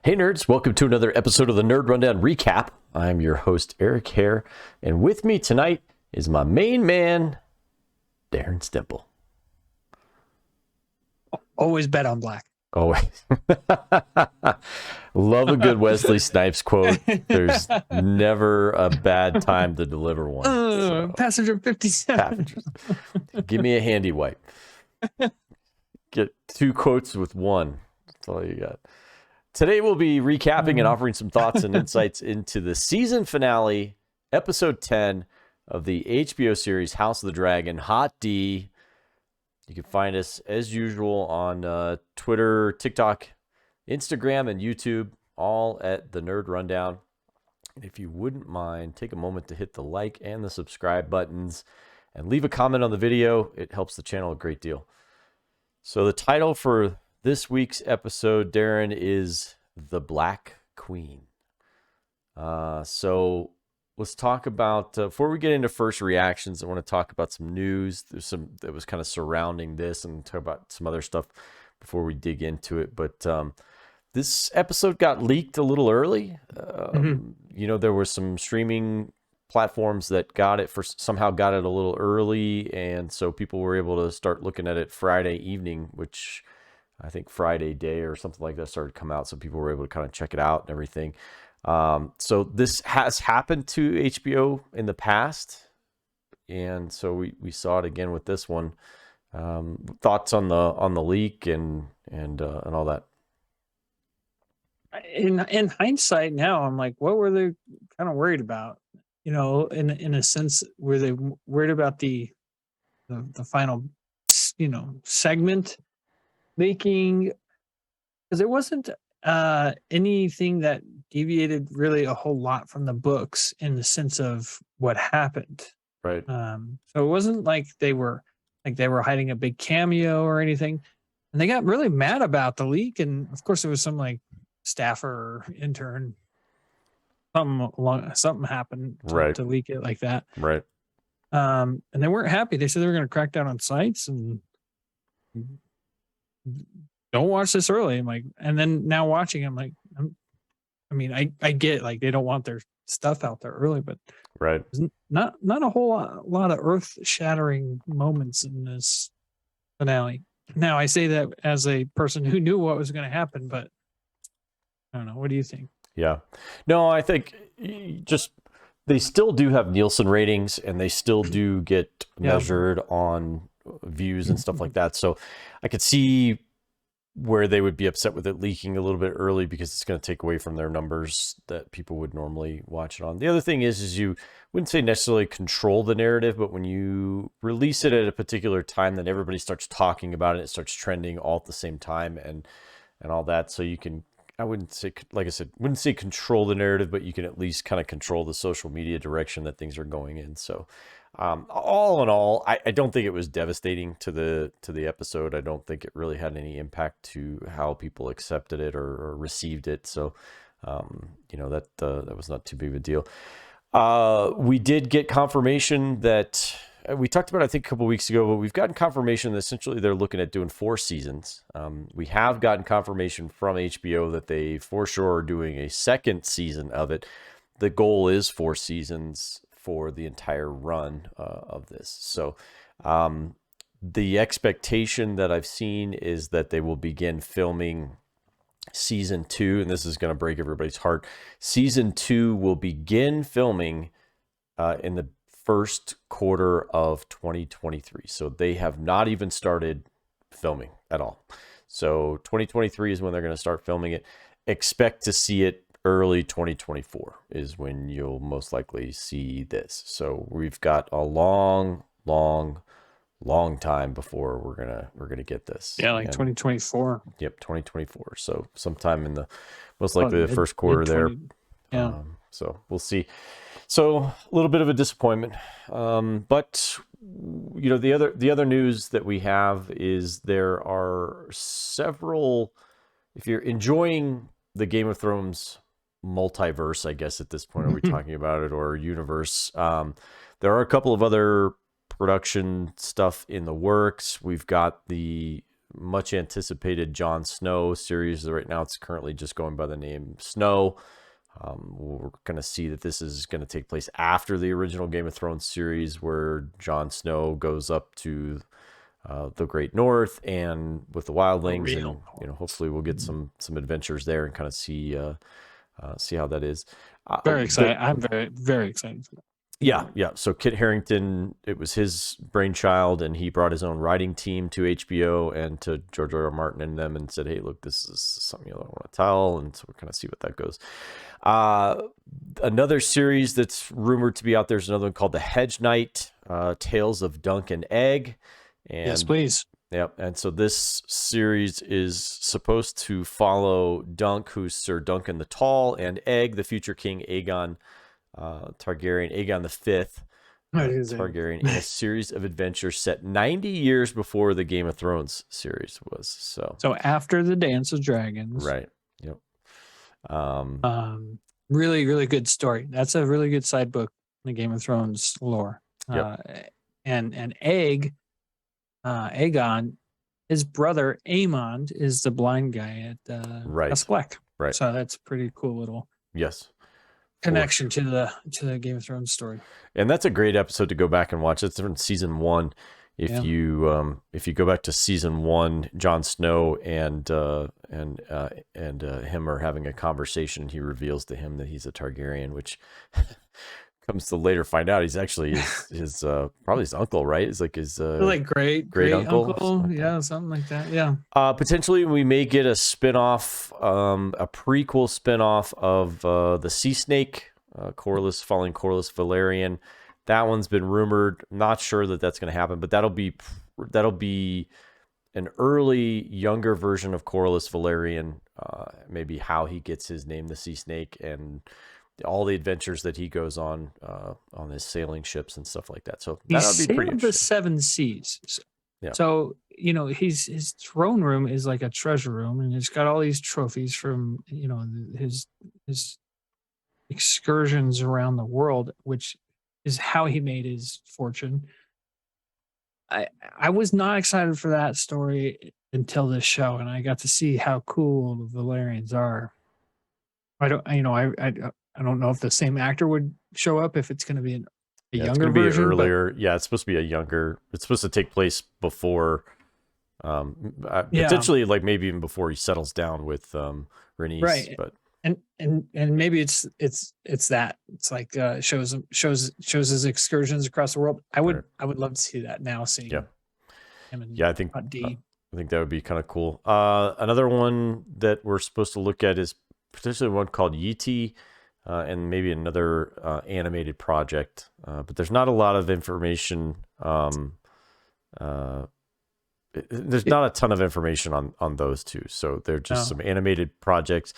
Hey nerds, welcome to another episode of the Nerd Rundown Recap. I'm your host, Erik Hare, and with me tonight is my main man, Darren Stemple. Always bet on black. Always. Love a good Wesley Snipes quote. There's never a bad time to deliver one. Passenger 57. Give me a handy wipe. Get two quotes with one. That's all you got. Today we'll be recapping and offering some thoughts and insights into the season finale, episode 10 of the HBO series House of the Dragon, Hot D. You can find us as usual on Twitter, TikTok, Instagram, and YouTube, all at the Nerd Rundown. And if you wouldn't mind, take a moment to hit the like and the subscribe buttons and leave a comment on the video. It helps the channel a great deal. So the title for this week's episode, Darren, is The Black Queen. So let's talk about, before we get into first reactions, I want to talk about some news. There's some that was kind of surrounding this and talk about some other stuff before we dig into it. But this episode got leaked a little early. You know, there were some streaming platforms that somehow got it a little early. And so people were able to start looking at it Friday evening, which I think Friday day or something like that started to come out. So people were able to kind of check it out and everything. So this has happened to HBO in the past. And so we saw it again with this one. Thoughts on the leak and all that? In hindsight now, I'm like, what were they kind of worried about? You know, in a sense, were they worried about the final, segment leaking? Because it wasn't anything that deviated really a whole lot from the books in the sense of what happened. Right. So it wasn't like they were hiding a big cameo or anything. And they got really mad about the leak. And of course, it was some like staffer or intern. Something happened to leak it like that. Right. And they weren't happy. They said they were going to crack down on sites and don't watch this early. I'm like, and then now watching, I'm like, I get like they don't want their stuff out there early, but right, not a whole lot of earth shattering moments in this finale. Now I say that as a person who knew what was going to happen, but I don't know. What do you think? Yeah, no, I think just they still do have Nielsen ratings and they still do get measured on views and stuff like that. So I could see where they would be upset with it leaking a little bit early because it's going to take away from their numbers that people would normally watch it on. The other thing is you wouldn't say necessarily control the narrative, but when you release it at a particular time, then everybody starts talking about it. It starts trending all at the same time and all that. So you can, I wouldn't say, like I said, wouldn't say control the narrative, but you can at least kind of control the social media direction that things are going in. So all in all, I don't think it was devastating to the episode. I don't think it really had any impact to how people accepted it or received it. So, that was not too big of a deal. We did get confirmation that we talked about, I think, a couple weeks ago, but we've gotten confirmation that essentially they're looking at doing 4 seasons. We have gotten confirmation from HBO that they for sure are doing a second season of it. The goal is 4 seasons for the entire run of this. So the expectation that I've seen is that they will begin filming season 2, and this is going to break everybody's heart. Season 2 will begin filming in the first quarter of 2023. So they have not even started filming at all. So 2023 is when they're going to start filming it. Expect to see it early 2024 is when you'll most likely see this. So we've got a long time before we're gonna get this. Yeah, like 2024. Yep, 2024. So sometime in the most likely the first quarter there. Yeah. So we'll see. So a little bit of a disappointment, but the other news that we have is there are several. If you're enjoying the Game of Thrones multiverse, I guess at this point, are we talking about it, or universe? There are a couple of other production stuff in the works. We've got the much anticipated Jon Snow series. Right now, it's currently just going by the name Snow. We're going to see that this is going to take place after the original Game of Thrones series, where Jon Snow goes up to the Great North and with the wildlings, and hopefully we'll get some adventures there and kind of see how that is. Very excited. I'm very, very excited for that. Yeah. So Kit Harington, it was his brainchild, and he brought his own writing team to HBO and to George R. R. Martin and them, and said, "Hey, look, this is something I want to tell," and so we're kind of see what that goes. Another series that's rumored to be out there is another one called The Hedge Knight, Tales of Dunk and Egg. And, yes, please. Yep. And so this series is supposed to follow Dunk, who's Sir Duncan the Tall, and Egg, the future king Aegon Targaryen, Aegon V Targaryen, in a series of adventures set 90 years before the Game of Thrones series was. So after the Dance of Dragons. Right. Yep. Really, really good story. That's a really good side book in the Game of Thrones lore. Yep. And Egg, Aegon, his brother Aemond is the blind guy at Castle Black. Right. So that's a pretty cool little connection to the Game of Thrones story. And that's a great episode to go back and watch. It's from season 1. If you go back to season 1, Jon Snow and him are having a conversation. He reveals to him that he's a Targaryen, which comes to later find out he's actually his probably his uncle, right? It's like his like great uncle. Yeah, something like that. Yeah. Potentially we may get a spinoff, a prequel spinoff of the Sea Snake, following Corlys Velaryon. That one's been rumored. Not sure that that's going to happen, but that'll be an early, younger version of Corlys Velaryon. Maybe how he gets his name, the Sea Snake, and all the adventures that he goes on his sailing ships and stuff like that. So that'll be pretty interesting. The 7 seas. Yeah. So his throne room is like a treasure room, and it's got all these trophies from his excursions around the world, which is how he made his fortune. I was not excited for that story until this show, and I got to see how cool the Velaryons are. I don't know if the same actor would show up, if it's going to be a younger version. It's going to be earlier. It's supposed to be it's supposed to take place before, potentially like maybe even before he settles down with Rhaenys. Right. But and maybe it's that it's like shows his excursions across the world. I would love to see that now. Seeing him and I think that would be kind of cool. Another one that we're supposed to look at is potentially one called Yeti, and maybe another animated project. But there's not a lot of information. There's not a ton of information on those two. So they're just some animated projects.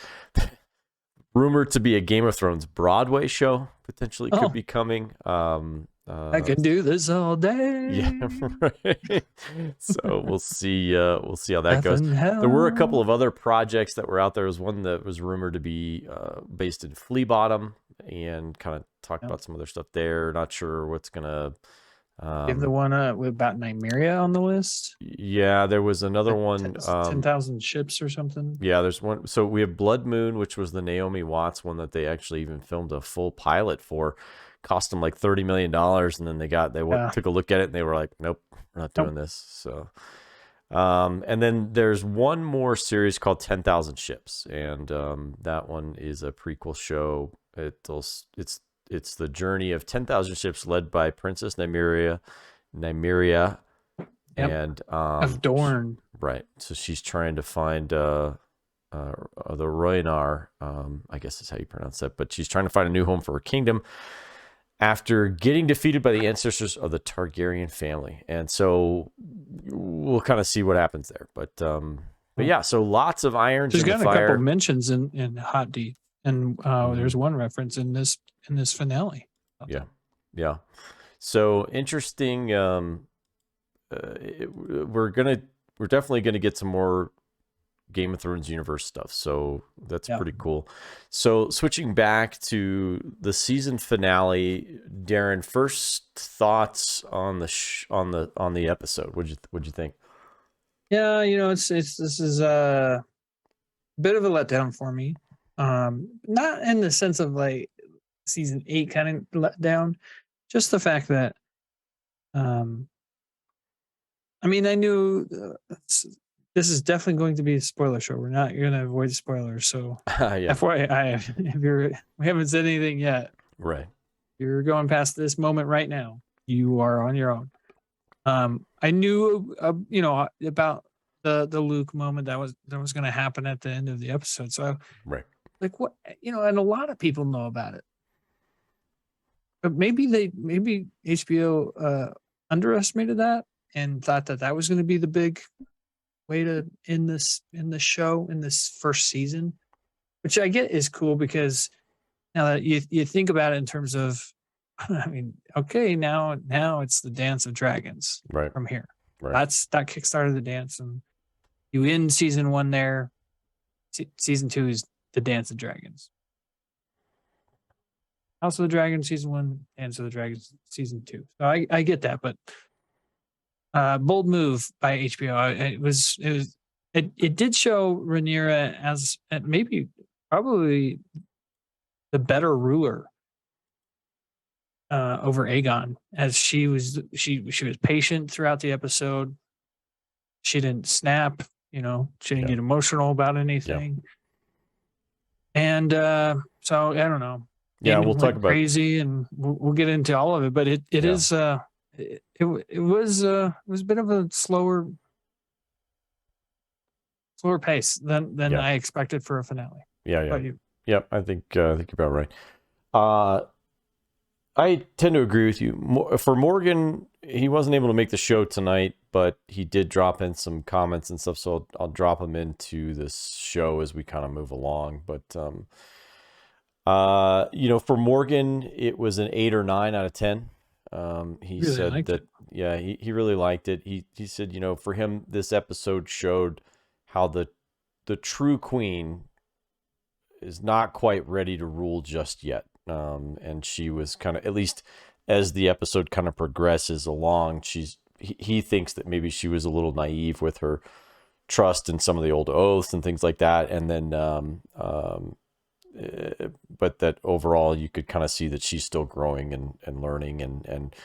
Rumored to be a Game of Thrones Broadway show potentially could be coming. I can do this all day. Yeah, right. So we'll see how that goes. There were a couple of other projects that were out there. There was one that was rumored to be based in Flea Bottom, and kind of talk about some other stuff there. Not sure what's gonna. Give the one about Nymeria on the list. Yeah, there was another one. 10,000 ships or something. Yeah, there's one. So we have Blood Moon, which was the Naomi Watts one that they actually even filmed a full pilot for. Cost them like $30 million, and then they took a look at it and they were like, nope, we're not doing this. So and then there's one more series called 10,000 Ships, and that one is a prequel show. It's the journey of 10,000 ships led by Princess Nymeria and of Dorne. Right. So she's trying to find the Rhoynar, I guess is how you pronounce that, but she's trying to find a new home for her kingdom after getting defeated by the ancestors of the Targaryen family. And so we'll kind of see what happens there. But yeah, so lots of irons in the fire. There's got a couple mentions in Hot D, and there's one reference in this finale. Yeah. So interesting. We're definitely gonna get some more Game of Thrones universe stuff, so that's pretty cool. So switching back to the season finale, Darren, first thoughts on the episode. What'd you think? Yeah, this is a bit of a letdown for me. Not in the sense of like season 8 kind of letdown, just the fact that um I mean, I knew this is definitely going to be a spoiler show. We're not going to avoid spoilers. So, Yeah. FYI, we haven't said anything yet. Right. You're going past this moment right now. You are on your own. I knew, about the Luke moment that was going to happen at the end of the episode. So, Right. like, what and a lot of people know about it, but maybe HBO underestimated that and thought that was going to be the big way to end the show in this first season, which I get is cool because now that you think about it in terms of, I mean, okay, now it's the Dance of Dragons Right. from here. Right. That kickstarted the dance, and you end season 1 there. Season 2 is the Dance of Dragons. House of the Dragon season 1, Dance of the Dragons season 2. So I get that, but bold move by HBO. It did show Rhaenyra as maybe probably the better ruler over Aegon, as she was patient throughout the episode. She didn't snap, she didn't get emotional about anything. And so I don't know. Yeah, Aemon we'll talk went about crazy, and we'll get into all of it. But it is it was a bit of a slower pace than I expected for a finale. Yeah. How about you? Yep. I think you're about right. I tend to agree with you. For Morgan, he wasn't able to make the show tonight, but he did drop in some comments and stuff. So I'll drop him into this show as we kind of move along. But for Morgan, it was an 8 or 9 out of 10. He Really said liked that, it. yeah, he really liked it. He said, for him, this episode showed how the true queen is not quite ready to rule just yet. And she was kind of, at least as the episode kind of progresses along, he thinks that maybe she was a little naive with her trust in some of the old oaths and things like that. And then, but that overall you could kind of see that she's still growing and learning, and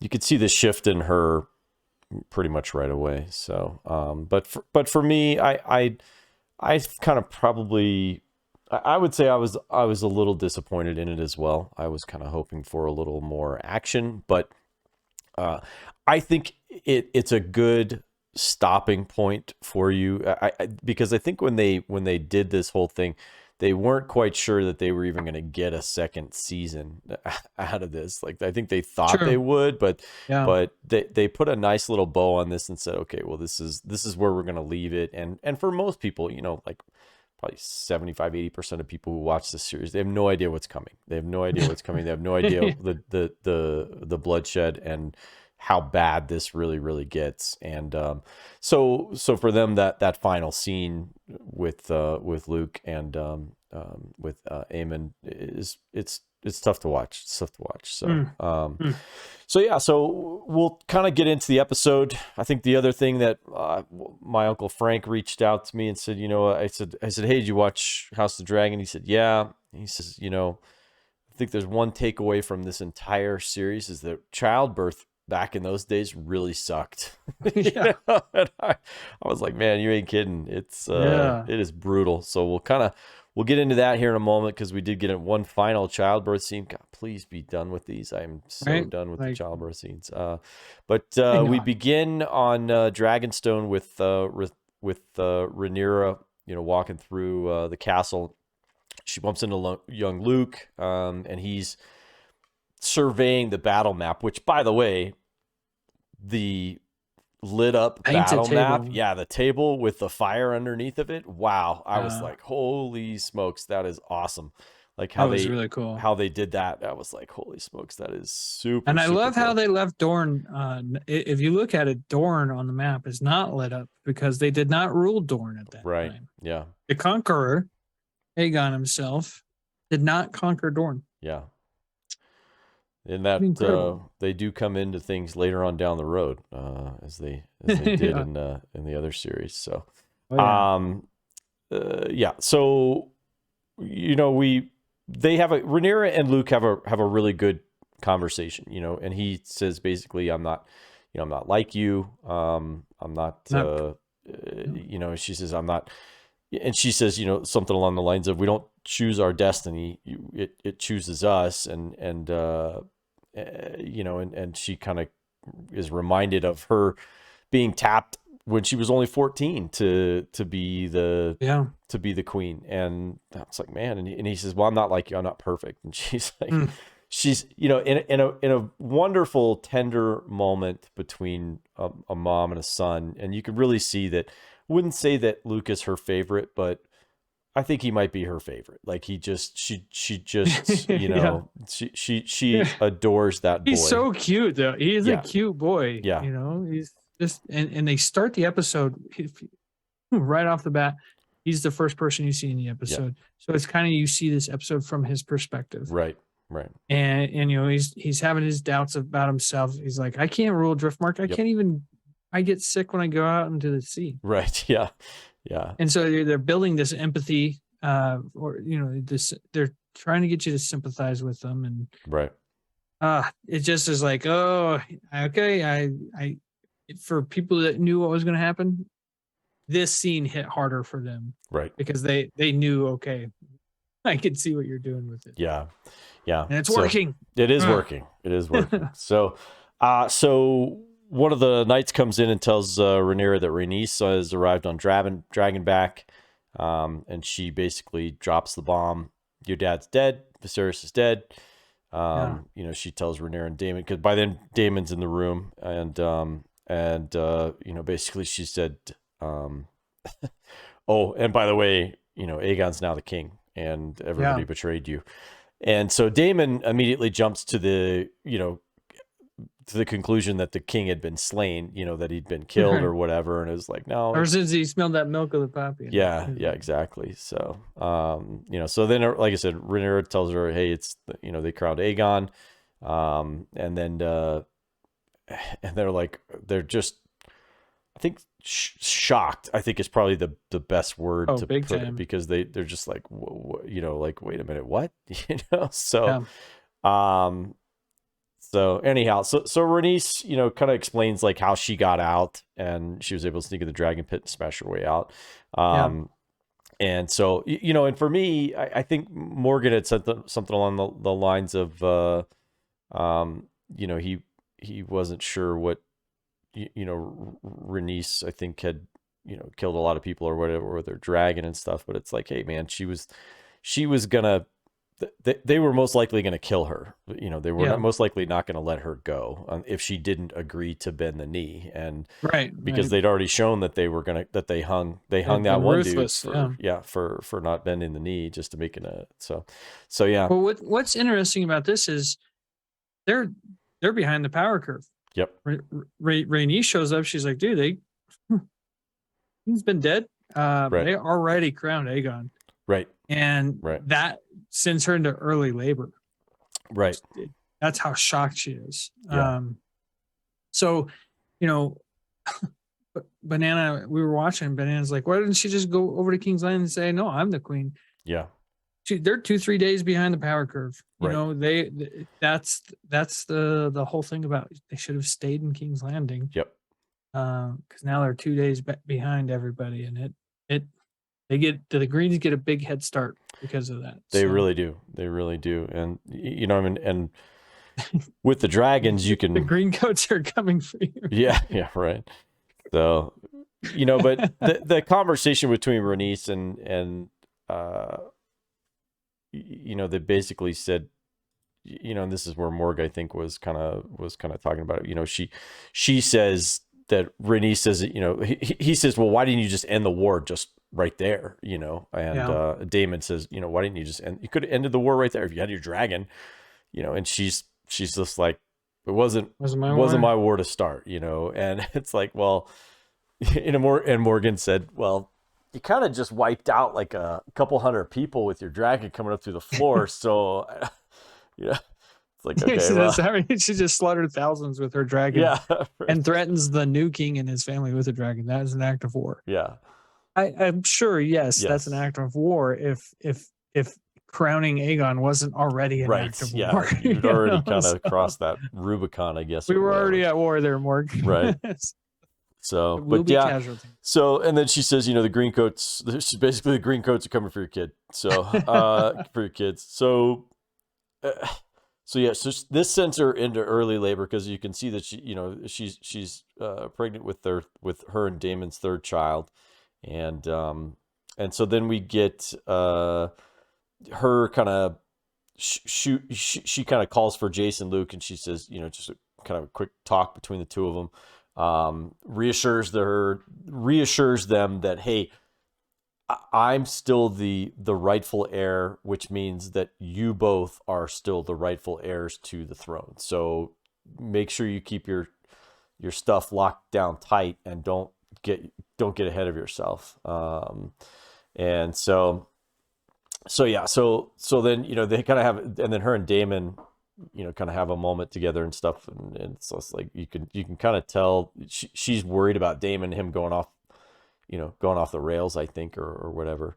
you could see the shift in her pretty much right away. So, but for me, I kind of probably, I would say I was a little disappointed in it as well. I was kind of hoping for a little more action, but I think it's a good stopping point for you. Because I think when they did this whole thing, they weren't quite sure that they were even going to get a second season out of this. Like, I think they thought they would, but they put a nice little bow on this and said, okay, well, this is where we're going to leave it. And for most people, like probably 75-80% of people who watch this series, they have no idea what's coming. They have no idea what's coming. They have no idea the bloodshed and how bad this really, really gets. And so for them, that final scene with Luke and with Aemon it's tough to watch. It's tough to watch. So so we'll kind of get into the episode. I think the other thing that my Uncle Frank reached out to me and said, I said, hey, did you watch House of the Dragon? He said, yeah. He says, I think there's one takeaway from this entire series is that childbirth back in those days really sucked. And I was like, man, you ain't kidding. It's it is brutal. So we'll get into that here in a moment, because we did get one final childbirth scene. God, please be done with these. I'm so done with the childbirth scenes. But we begin on Dragonstone with Rhaenyra, walking through the castle. She bumps into young Luke, and he's surveying the battle map, which, by the way, the lit up battle map, the table with the fire underneath of it, wow. I was like, holy smokes, that is awesome. Like how was really cool how they did that. I was like, holy smokes, that is super. And I love cool. how they left Dorne. If you look at it, Dorne on the map is not lit up because they did not rule Dorne at that time. Yeah, the conqueror, Aegon himself, did not conquer Dorne. Yeah. in that Incredible. they do come into things later on down the road, as they did Yeah. in the other series. So, Oh yeah. yeah. So, they have Rhaenyra and Luke have a really good conversation, and he says basically, I'm not, I'm not like you. I'm not, Not, no. she says, I'm not, and she says, something along the lines of, we don't choose our destiny. It chooses us. And she kind of is reminded of her being tapped when she was only 14 to be the Yeah. queen. And I was like, man. And he says, well, I'm not like you. I'm not perfect. And she's like, Mm. she's, in a wonderful, tender moment between a mom and a son. And you could really see that. Wouldn't say that Luke is her favorite, but I think he might be her favorite. Like she just, Yeah. she adores that He's boy. so cute though. He is a Yeah. cute boy. Yeah. He's just and they start the episode right off the bat. He's the first person you see in the episode. So it's kind of you see this episode from his perspective. Right. Right. And he's having his doubts about himself. He's like, I can't rule Driftmark. I Yep. can't even I get sick when I go out into the sea. Right. Yeah. Yeah. And so they're building this empathy, or they're trying to get you to sympathize with them, and Right. it just is like, oh, okay. I for people that knew what was going to happen, this scene hit harder for them Right. because they knew, okay, I can see what you're doing with it, Yeah. Yeah. and it's So, working. It is working. It is working. So one of the knights comes in and tells Rhaenyra that Rhaenys has arrived on Dragonback, and she basically drops the bomb. Your dad's dead. Viserys is dead. She tells Rhaenyra and Daemon, because by then Daemon's in the room, and basically she said, oh, and by the way, Aegon's now the king, and everybody betrayed you. And so Daemon immediately jumps to the conclusion that the king had been slain, that he'd been killed or whatever. And it was like, no. Or since he smelled that milk of the poppy. Yeah, exactly. So, so then, like I said, Rhaenyra tells her, hey, it's, they crowned Aegon. And then, and they're just, I think shocked, I think is probably the best word to put it, because they're just like, like, wait a minute, what? So, so anyhow, so Rhaenys, kind of explains like how she got out, and she was able to sneak in the dragon pit and smash her way out. And so, and for me, I think Morgan had said something along the lines of, he wasn't sure what, Rhaenys, I think, had, killed a lot of people or whatever with her dragon and stuff. But it's like, hey, man, she was gonna, they were most likely going to kill her. They were most likely not going to let her go if she didn't agree to bend the knee. And because they'd already shown that they were that they hung that one dude for not bending the knee, just to make it so yeah. Well, what's interesting about this is they're behind the power curve. Yep. Rhaenys shows up. She's like, dude, he's been dead. They already crowned Aegon. Right. And that sends her into early labor. Right. That's how shocked she is. Yeah. So, Banana, we were watching, Banana's like, why didn't she just go over to King's Landing and say, no, I'm the queen? Yeah. They're 2-3 days behind the power curve. That's the whole thing about they should have stayed in King's Landing. Yep. Because now they're 2 days behind everybody, and the Greens get a big head start because of that. They really do. They really do. And and with the dragons, you can the green coats are coming for you. Yeah, right. So, but the conversation between Rhaenys and they basically said, and this is where Morg, I think, was kind of talking about it. She says that Rhaenys says, he says, well, why didn't you just end the war just right there? And Daemon says, why didn't you just you could have ended the war right there if you had your dragon, and she's just like, it wasn't my war to start, and it's like, well, and Morgan said, well, you kind of just wiped out like a couple hundred people with your dragon coming up through the floor. So, it's It's like, okay, she just slaughtered thousands with her dragon. yeah, and threatens the new king and his family with a dragon. That is an act of war. yeah, I'm sure, yes, that's an Yes. act of war. If crowning Aegon wasn't already an act of yeah. war, You'd already kind of crossed that Rubicon, I guess. we or were whatever. already at war there, Morg. Right. So, It will but be yeah. casualty. So, and then she says, the green coats. She's basically the green coats are coming for your kid. So, for your kids. So, yeah. So this sends her into early labor because you can see that she's pregnant with her and Damon's third child, and so then we get her kind of she kind of calls for Jason Luke, and she says, just a kind of a quick talk between the two of them, reassures them that, hey, I'm still the rightful heir, which means that you both are still the rightful heirs to the throne. So make sure you keep your stuff locked down tight and don't get ahead of yourself. And so yeah, so then they kind of have, and then her and Damon kind of have a moment together and stuff, and it's just like you can kind of tell she's worried about Damon, him going off the rails, I think, or whatever.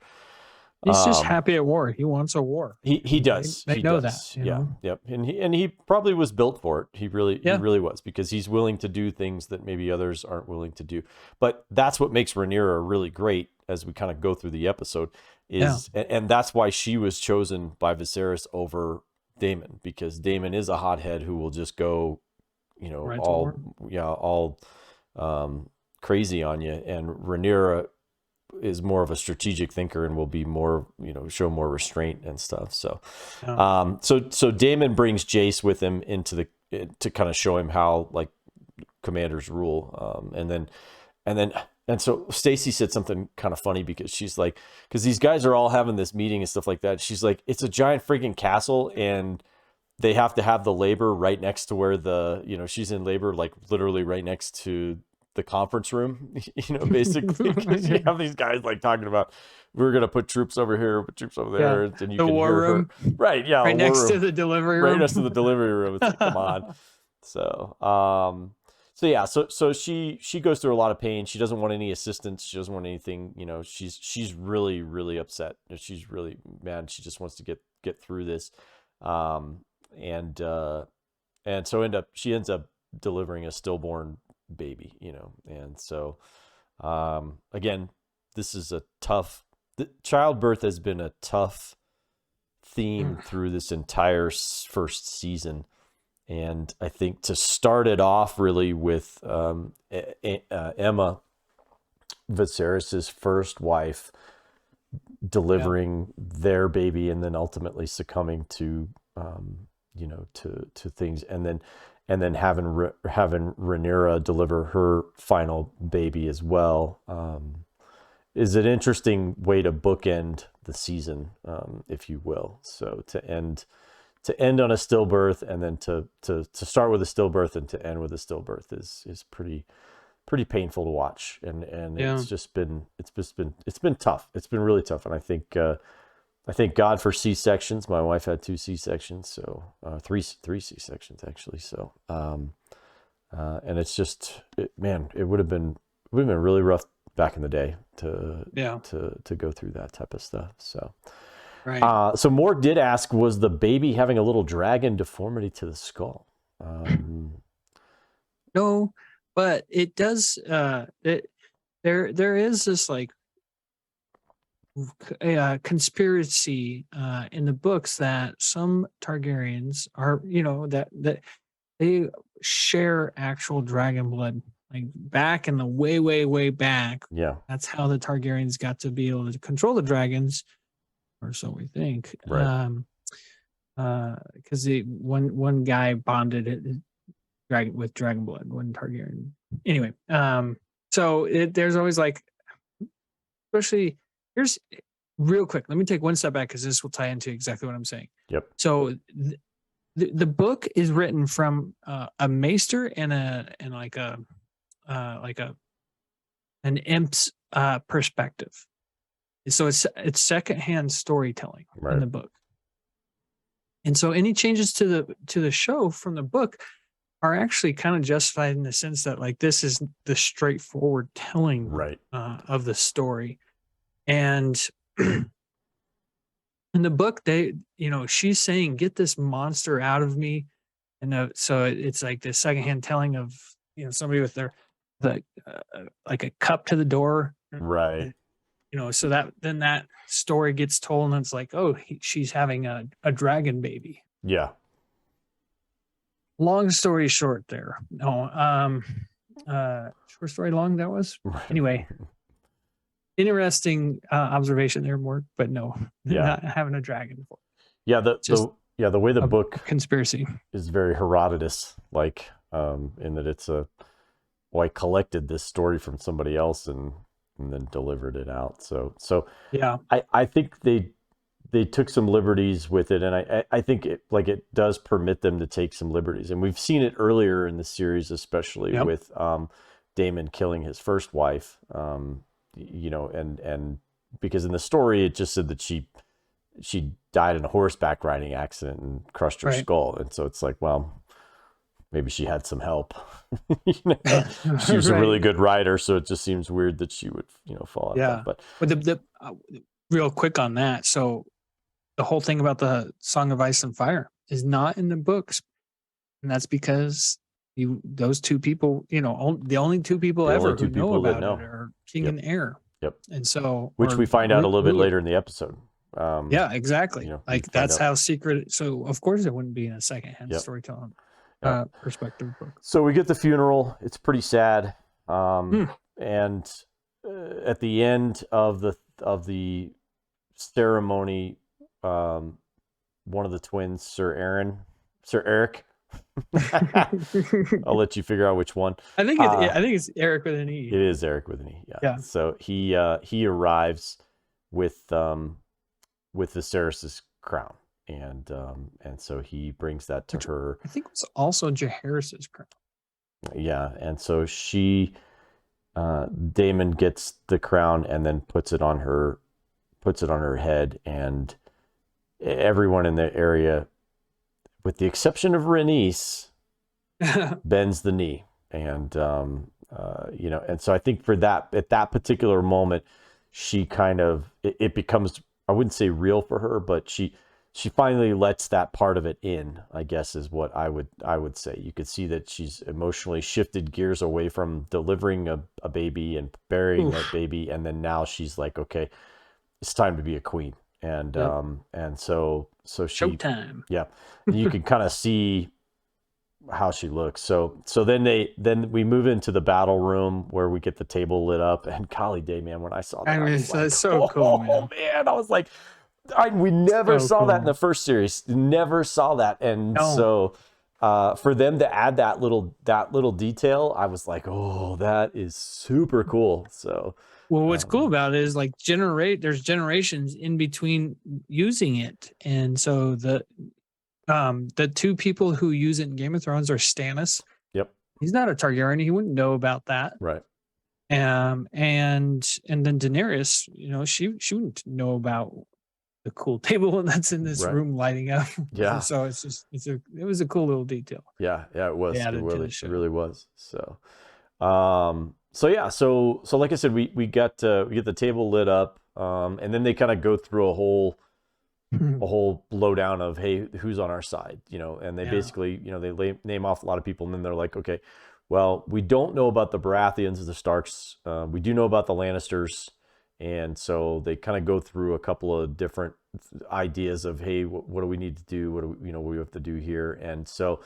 He's just happy at war. He wants a war. He does. They know that. Yeah. Yep. And he probably was built for it. He really was, because he's willing to do things that maybe others aren't willing to do. But that's what makes Rhaenyra really great as we kind of go through the episode and that's why she was chosen by Viserys over Daemon, because Daemon is a hothead who will just go, all crazy on you, and Rhaenyra is more of a strategic thinker and will be more, show more restraint and stuff. So, so Daemon brings Jace with him to kind of show him how like commanders rule. And so Stacey said something kind of funny, because she's like, because these guys are all having this meeting and stuff like that. She's like, it's a giant freaking castle, and they have to have the labor right next to where she's in labor, like literally right next to the conference room, basically, because you have these guys like talking about, we're going to put troops over here, put troops over there. And you the can war hear room. her. Right. Yeah. Right next to the delivery room. Right next to the delivery room. It's like, come on. So yeah, so she goes through a lot of pain. She doesn't want any assistance. She doesn't want anything, she's really, really upset. She's really mad. She just wants to get through this. And so she ends up delivering a stillborn baby, and so again, this is childbirth has been a tough theme through this entire first season. And I think to start it off really with Emma, Viserys's first wife, delivering their baby and then ultimately succumbing to to things, and then having Rhaenyra deliver her final baby as well, is an interesting way to bookend the season, if you will. So to end on a stillbirth, and then to start with a stillbirth and to end with a stillbirth is pretty painful to watch, and it's been tough. It's been really tough, and I thank God for C-sections. My wife had 2 C-sections, so three C-sections actually. So and it's just it would have been really rough back in the day to go through that type of stuff. So. Right. So Morg did ask, was the baby having a little dragon deformity to the skull? No, but it does. There is this like conspiracy in the books that some Targaryens are, that they share actual dragon blood. Like back in the way back. Yeah. That's how the Targaryens got to be able to control the dragons. Or so we think, right? Because one guy bonded it with dragon blood, one Targaryen. Anyway, so there's always like, especially here's real quick. Let me take one step back because this will tie into exactly what I'm saying. Yep. So the book is written from a maester and an imp's perspective. So it's secondhand storytelling in the book. And so any changes to the show from the book are actually kind of justified in the sense that like this is the straightforward telling Right. of the story. And in the book, they, she's saying, "Get this monster out of me." And so it's like the secondhand telling of somebody with their like a cup to the door, Right. so that then that story gets told, and it's like, oh, she's having a dragon baby. Yeah. Long story short, there. No, short story long that was. Anyway, interesting observation there, Mark. But no, not having a dragon. Yeah. The way the book conspiracy is very Herodotus, like in that it's I collected this story from somebody else and then delivered it out. So yeah, I think they took some liberties with it, and I think it does permit them to take some liberties, and we've seen it earlier in the series, especially with Damon killing his first wife, and because in the story it just said that she died in a horseback riding accident and crushed her skull, and so it's like, well, maybe she had some help. She was a really good rider, so it just seems weird that she would fall out of that. But the real quick on that, so the whole thing about the Song of Ice and Fire is not in the books, and that's because those two people, the only two people ever who know about it are King and Heir. Yep. And so, which we find out a little bit later in the episode. Yeah, exactly. Like that's how secret. So of course it wouldn't be in a secondhand storytelling perspective book. So we get the funeral. It's pretty sad. And at the end of the ceremony, one of the twins, Sir Erik. I'll let you figure out which one. I think it's Erik with an E. It is Erik with an E. Yeah. So he arrives with Viserys's crown, and so he brings that to her. I think it was also Jaehaerys's crown. Yeah, and so she, Daemon gets the crown and then puts it on her head, and everyone in the area, with the exception of Rhaenys, bends the knee, and and so I think for that, at that particular moment, she kind of it becomes, I wouldn't say real for her, but she finally lets that part of it in, I guess, is what I would say. You could see that she's emotionally shifted gears away from delivering a baby and burying that baby, and then now she's like, okay, it's time to be a queen. And and so she showtime. Yeah. You can kind of see how she looks. So then we move into the battle room where we get the table lit up, and golly day, man, when I saw that, I was like, so cool, man. I was like, we never saw that in the first series. Never saw that. And so for them to add that little detail, I was like, oh, that is super cool. So well, what's cool about it is like there's generations in between using it. And so the two people who use it in Game of Thrones are Stannis. Yep. He's not a Targaryen. He wouldn't know about that. Right. And then Daenerys, she wouldn't know about the cool table that's in this room lighting up. Yeah. So it was a cool little detail. Yeah. Yeah, it was. It really was. So, so like I said, we get the table lit up, and then they kind of go through a whole lowdown of, hey, who's on our side, and they basically, they name off a lot of people, and then they're like, okay, well, we don't know about the Baratheons or the Starks. We do know about the Lannisters. And so they kind of go through a couple of different ideas of, hey, what do we need to do? What do we have to do here? And so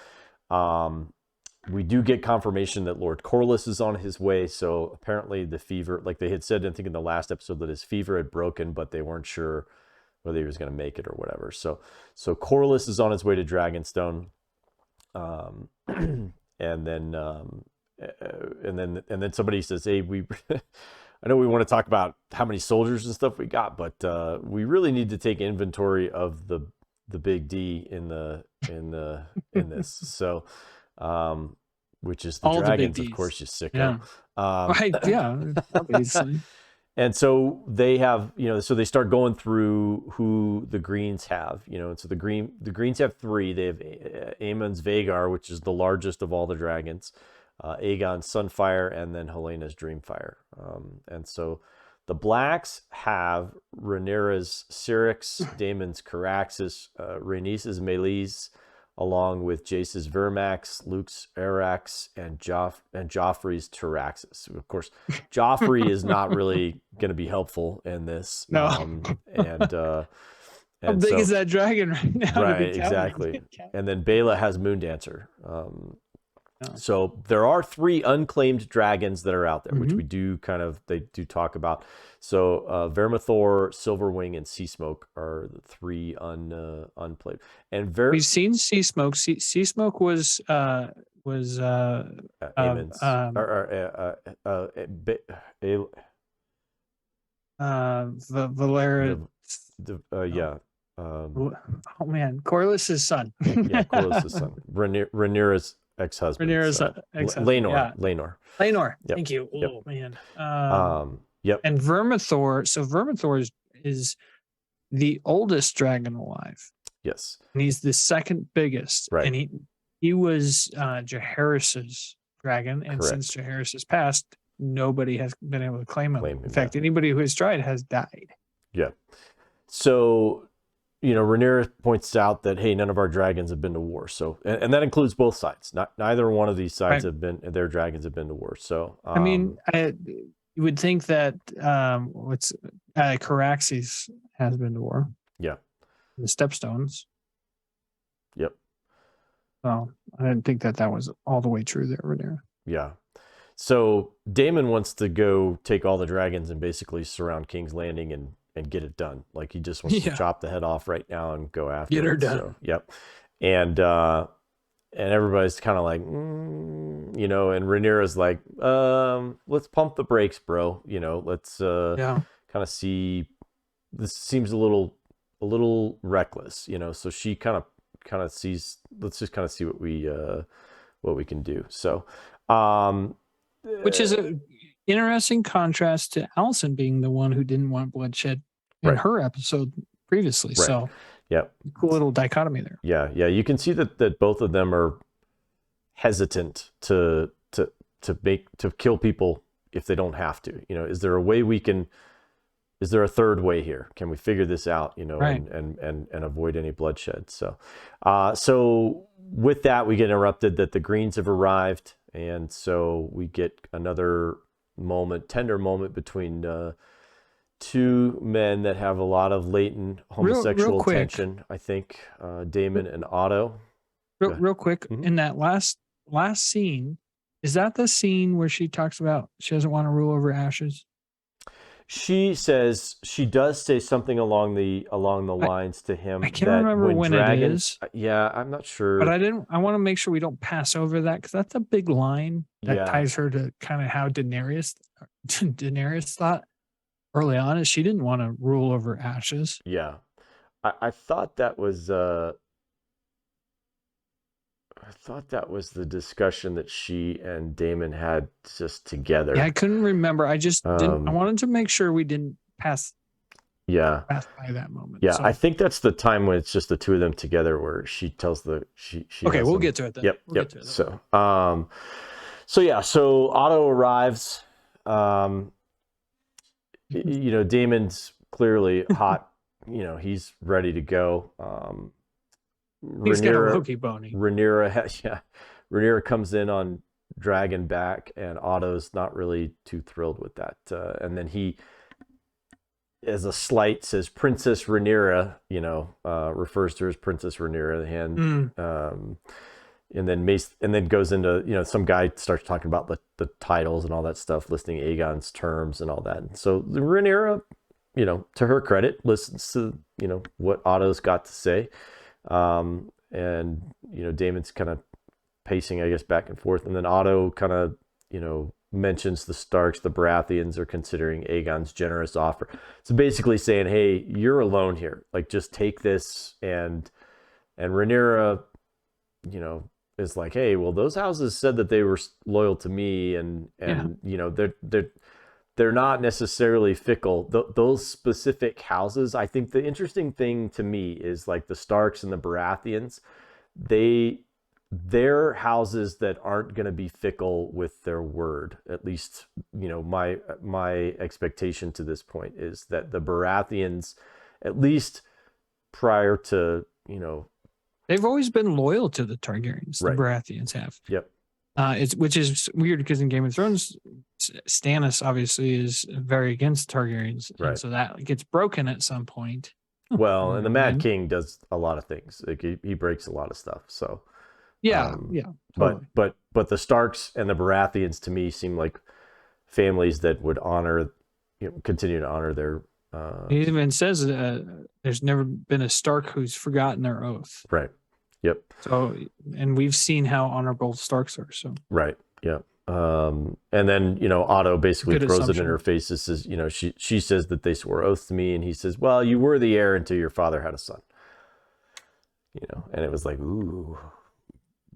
we do get confirmation that Lord Corlys is on his way. So apparently the fever, like they had said, I think in the last episode, that his fever had broken, but they weren't sure whether he was going to make it or whatever. So Corlys is on his way to Dragonstone. And then somebody says, hey, I know we want to talk about how many soldiers and stuff we got, but we really need to take inventory of the big D in this. So, which is the all dragons, the of course, you sicko. Yeah. Right. Yeah. Obviously. And so they have, so they start going through who the Greens have, and so the Greens have three. They have Aemon's Vagar, which is the largest of all the dragons, Aegon's Sunfire, and then Helena's Dreamfire. And so the Blacks have Rhaenyra's Syrinx, Daemon's Caraxes, Rhaenys's Melees, along with Jace's Vermax, Luke's Arax, and Joffrey's Taraxis. Of course, Joffrey is not really going to be helpful in this. No. How big is that dragon right now? Right, exactly. And then Baela has Moondancer. So there are 3 unclaimed dragons that are out there, which we do they do talk about. So Vermithor, Silverwing, and Seasmoke are the 3 unplayed. And we've seen Seasmoke. Seasmoke was Aemon's, Valera. Yeah. Oh man, Corlys's son. Yeah, Corlys's son. Rhaenyra's ex-husband. Ex-husband. Laenor. Yep. Thank you. Yep. Oh man. Yep. And Vermithor. So Vermithor is the oldest dragon alive. Yes. And he's the second biggest. Right. And he was Jaehaerys's dragon. And Correct. since Jaehaerys has passed, nobody has been able to claim him. In fact, yeah. Anybody who has tried has died. Yeah. So, Rhaenyra points out that, hey, none of our dragons have been to war. So, and that includes both sides. Neither one of these sides their dragons have been to war. So, you would think that Caraxes has been to war. Yeah. The Stepstones. Yep. Well, I didn't think that was all the way true there, Rhaenyra. Yeah. So Daemon wants to go take all the dragons and basically surround King's Landing and get it done. Like, he just wants to chop the head off right now and go after Get her it. done. So, yep. And everybody's kind of like, and Rhaenyra's like, let's pump the brakes, bro. Let's kind of see. This seems a little reckless, So she kind of sees. Let's just kind of see what we can do. So, which is a interesting contrast to Alicent being the one who didn't want bloodshed in her episode previously. Right. So, cool little dichotomy there. Yeah. You can see that both of them are hesitant to kill people if they don't have to. Is there a way is there a third way here? Can we figure this out? And avoid any bloodshed. So, so with that, we get interrupted that the Greens have arrived, and so we get another tender moment between 2 men that have a lot of latent homosexual tension. I think Daemon and Otto. Real quick, in that last scene, is that the scene where she talks about she doesn't want to rule over ashes? She does say something along the lines to him. I can't remember when it is. Yeah, I'm not sure. But I want to make sure we don't pass over that, because that's a big line that ties her to kind of how Daenerys thought early on, is she didn't want to rule over ashes. Yeah. I thought that was the discussion that she and Daemon had just together. Yeah, I couldn't remember. I just didn't. I wanted to make sure we didn't pass by that moment. Yeah, so. I think that's the time when it's just the 2 of them together, where she tells she okay, we'll get to it then. Yep. Get to it then. So Otto arrives. Daemon's clearly hot. He's ready to go. He's got a Loki bony. Rhaenyra comes in on dragon back, and Otto's not really too thrilled with that. And then he, as a slight, says Princess Rhaenyra, refers to her as Princess Rhaenyra, the hand. And then goes into, some guy starts talking about the titles and all that stuff, listing Aegon's terms and all that. And so Rhaenyra, to her credit, listens to, what Otto's got to say. And Daemon's kind of pacing, I guess, back and forth, and then Otto kind of mentions the Starks, the Baratheons are considering Aegon's generous offer. So basically saying, hey, you're alone here, like, just take this. And Rhaenyra is like, hey, well, those houses said that they were loyal to me, and they're they're not necessarily fickle. Those specific houses, I think the interesting thing to me is like the Starks and the Baratheons, they're houses that aren't going to be fickle with their word. At least, my expectation to this point is that the Baratheons, at least prior to, they've always been loyal to the Targaryens. Right. The Baratheons have. Yep. Which is weird because in Game of Thrones, Stannis obviously is very against Targaryens, Right. and so that gets broken at some point. Well, and the Mad King does a lot of things. Like he breaks a lot of stuff. So yeah, totally. But the Starks and the Baratheons to me seem like families that would honor, continue to honor their. He even says there's never been a Stark who's forgotten their oath. Right. Yep. So, and we've seen how honorable Starks are. So. Right. Yeah. And then, Otto basically Good throws assumption. it in her face and says, she says that they swore oaths to me. And he says, well, you were the heir until your father had a son. And it was like, ooh,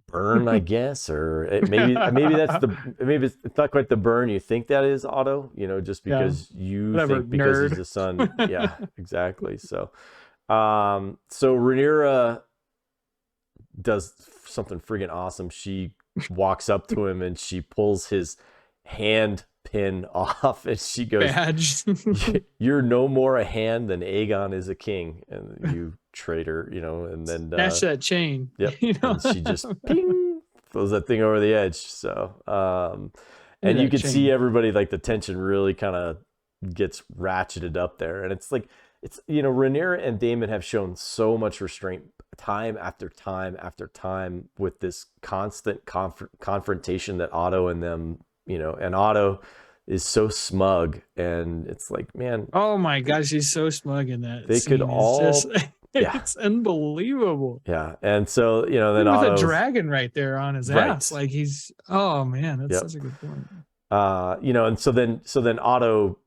burn, I guess, or maybe it's not quite the burn you think that is, Otto, just because think because he's a son. Yeah, exactly. So Rhaenyra does something friggin' awesome. She walks up to him and she pulls his hand pin off and she goes, Badge. you're no more a hand than Aegon is a king, and you traitor, and then Snatch that chain. Yep. And she just ping, throws that thing over the edge. So and you can see everybody, like the tension really kind of gets ratcheted up there. And it's like, Rhaenyra and Daemon have shown so much restraint time after time after time with this constant confrontation that Otto and them, and Otto is so smug, and it's like, man, oh my gosh, he's so smug in that. They could all, it's unbunbelievable. Yeah, and so then with Otto's a dragon right there on his ass, like he's. Oh man, that's such a good point. And so then Otto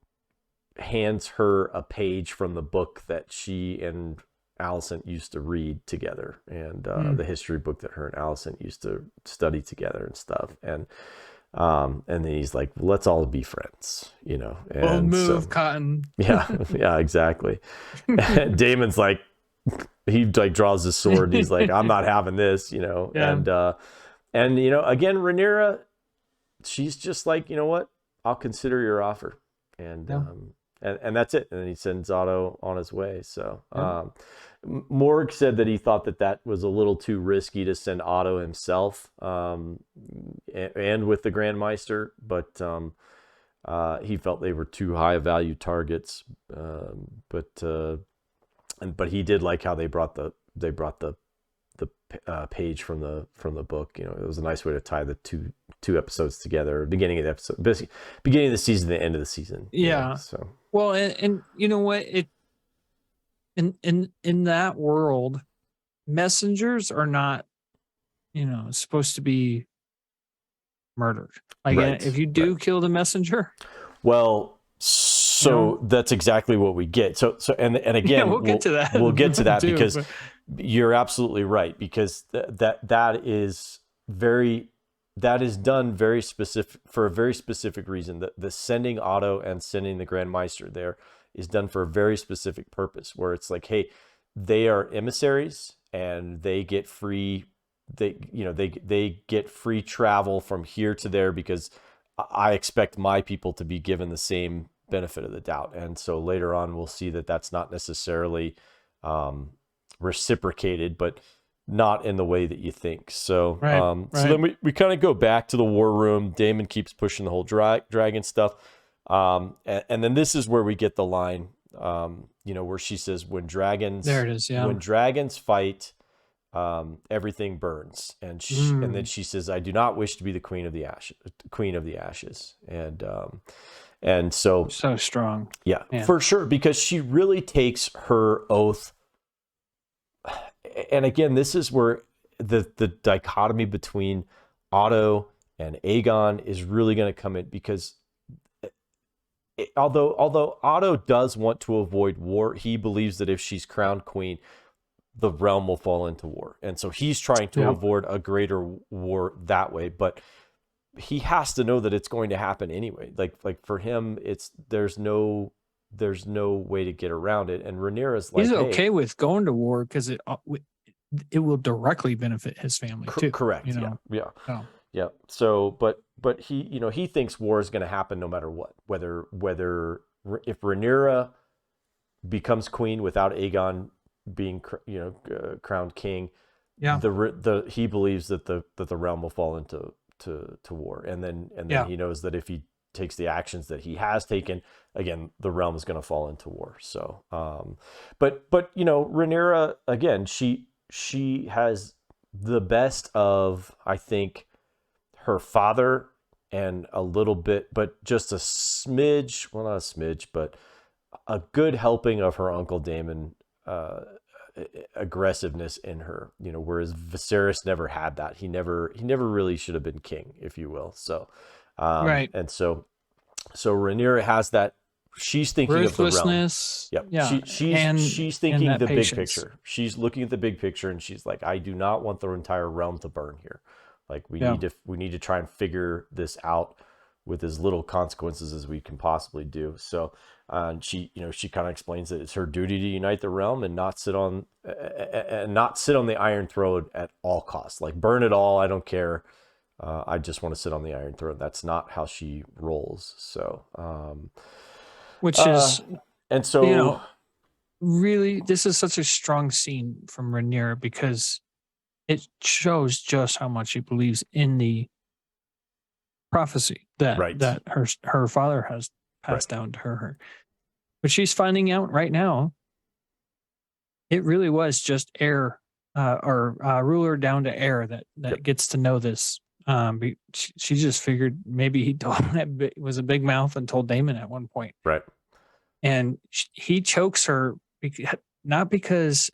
hands her a page from the book that she and Alicent used to read together, and the history book that her and Alicent used to study together and stuff, and then he's like, let's all be friends, and bold move, Cotton. yeah, exactly. And Daemon's like, he like draws his sword and he's like, I'm not having this, and again, Rhaenyra, she's just like, what, I'll consider your offer, and that's it. And then he sends Otto on his way. So Morg said that he thought that was a little too risky to send Otto himself, and with the Grand Maester, but he felt they were too high a value targets. But he did like how they brought the page from the book. It was a nice way to tie the two episodes together. Beginning of the episode, basically beginning of the season, the end of the season. Yeah. So well, and you know what, in that world, messengers are not, supposed to be murdered. Like if you do kill the messenger, well, so that's exactly what we get. So and again, we'll get to that. We'll get to that too, because but you're absolutely right, because that is done very specific for a very specific reason. The sending Otto and sending the Grand Maester there is done for a very specific purpose, where it's like, hey, they are emissaries and they get free. They get free travel from here to there because I expect my people to be given the same benefit of the doubt. And so later on, we'll see that that's not necessarily reciprocated, but not in the way that you think. So, so then we kind of go back to the war room. Daemon keeps pushing the whole dragon stuff. And then this is where we get the line, where she says, when dragons, there it is. Yeah. When dragons fight, everything burns. And and then she says, I do not wish to be the queen of the ashes. And so strong. Yeah, for sure. Because she really takes her oath. And again, this is where the dichotomy between Otto and Aegon is really going to come in, because although Otto does want to avoid war, he believes that if she's crowned queen, the realm will fall into war. And so he's trying to avoid a greater war that way. But he has to know that it's going to happen anyway. Like for him, there's no way to get around it. And Rhaenyra's like, He's hey, okay with going to war because it will directly benefit his family too. correct. You know? Yeah. Oh. Yeah. So, but he, he thinks war is going to happen no matter what, whether if Rhaenyra becomes queen without Aegon being, crowned king, Yeah. he believes that the realm will fall into war. And then he knows that if he takes the actions that he has taken, again, the realm is going to fall into war. So, but Rhaenyra, again, she has the best of, I think, her father and a little bit, but just a smidge, well, not a smidge, but a good helping of her Uncle Daemon aggressiveness in her, whereas Viserys never had that. He never really should have been king, if you will. So, right. And so Rhaenyra has that. She's thinking of the realm. Ruthlessness. Yep. Yeah. She's thinking the patience. big picture. She's looking at the big picture, and she's like, I do not want the entire realm to burn here. Like we need to try and figure this out with as little consequences as we can possibly do. So, she kind of explains that it's her duty to unite the realm and not sit on the Iron Throne at all costs. Like burn it all, I don't care. I just want to sit on the Iron Throne. That's not how she rolls. So, which is, and so, really, this is such a strong scene from Rhaenyra because it shows just how much she believes in the prophecy that her father has passed down to her. But she's finding out right now it really was just heir or ruler down to heir that gets to know this. She just figured maybe he told him that was a big mouth and told Daemon at one point. Right. And he chokes her not because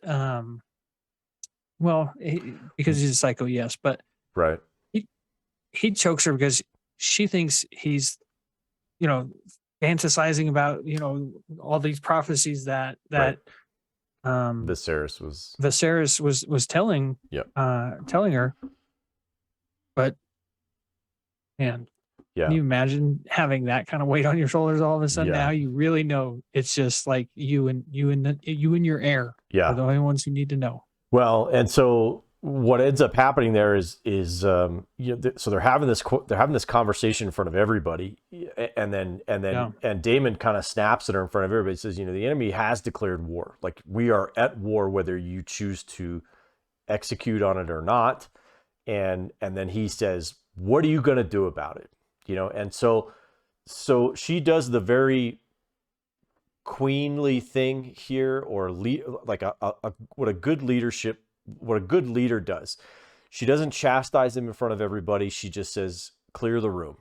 because he's a psycho, yes, but right. He chokes her because she thinks he's, fantasizing about, all these prophecies that Viserys was telling her. But man, can you imagine having that kind of weight on your shoulders all of a sudden? Now you really know it's just like you and your heir are the only ones who need to know. Well, and so what ends up happening there is so they're having this conversation in front of everybody, and Daemon kind of snaps at her in front of everybody. Says, the enemy has declared war. Like we are at war, whether you choose to execute on it or not. And then he says, "What are you going to do about it?" And so she does the very queenly thing here, or like what a good leader does. She doesn't chastise him in front of everybody. She just says, "Clear the room,"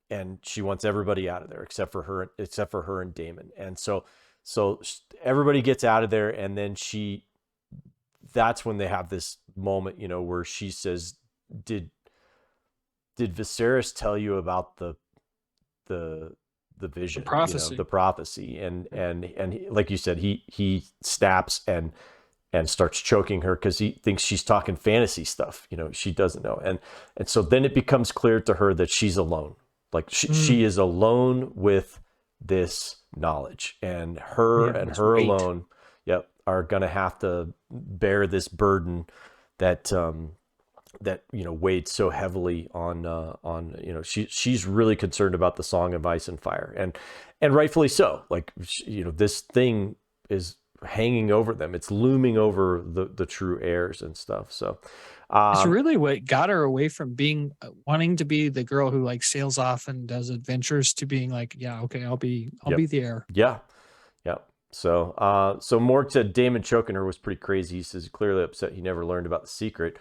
and she wants everybody out of there except for her and Daemon. And so everybody gets out of there, and then that's when they have this moment, where she says, "Did Viserys tell you about the vision, the prophecy?" And he, like you said, he snaps and starts choking her because he thinks she's talking fantasy stuff. She doesn't know. And so then it becomes clear to her that she's alone. Like she is alone with this knowledge, and her alone, are going to have to bear this burden that weighed so heavily on she's really concerned about the Song of Ice and Fire, and rightfully so. Like this thing is hanging over them. It's looming over the true heirs and stuff. So it's really what got her away from being wanting to be the girl who like sails off and does adventures to being like, okay, I'll be the heir. Yeah. So Morg said Daemon choking her was pretty crazy. He says clearly upset he never learned about the secret.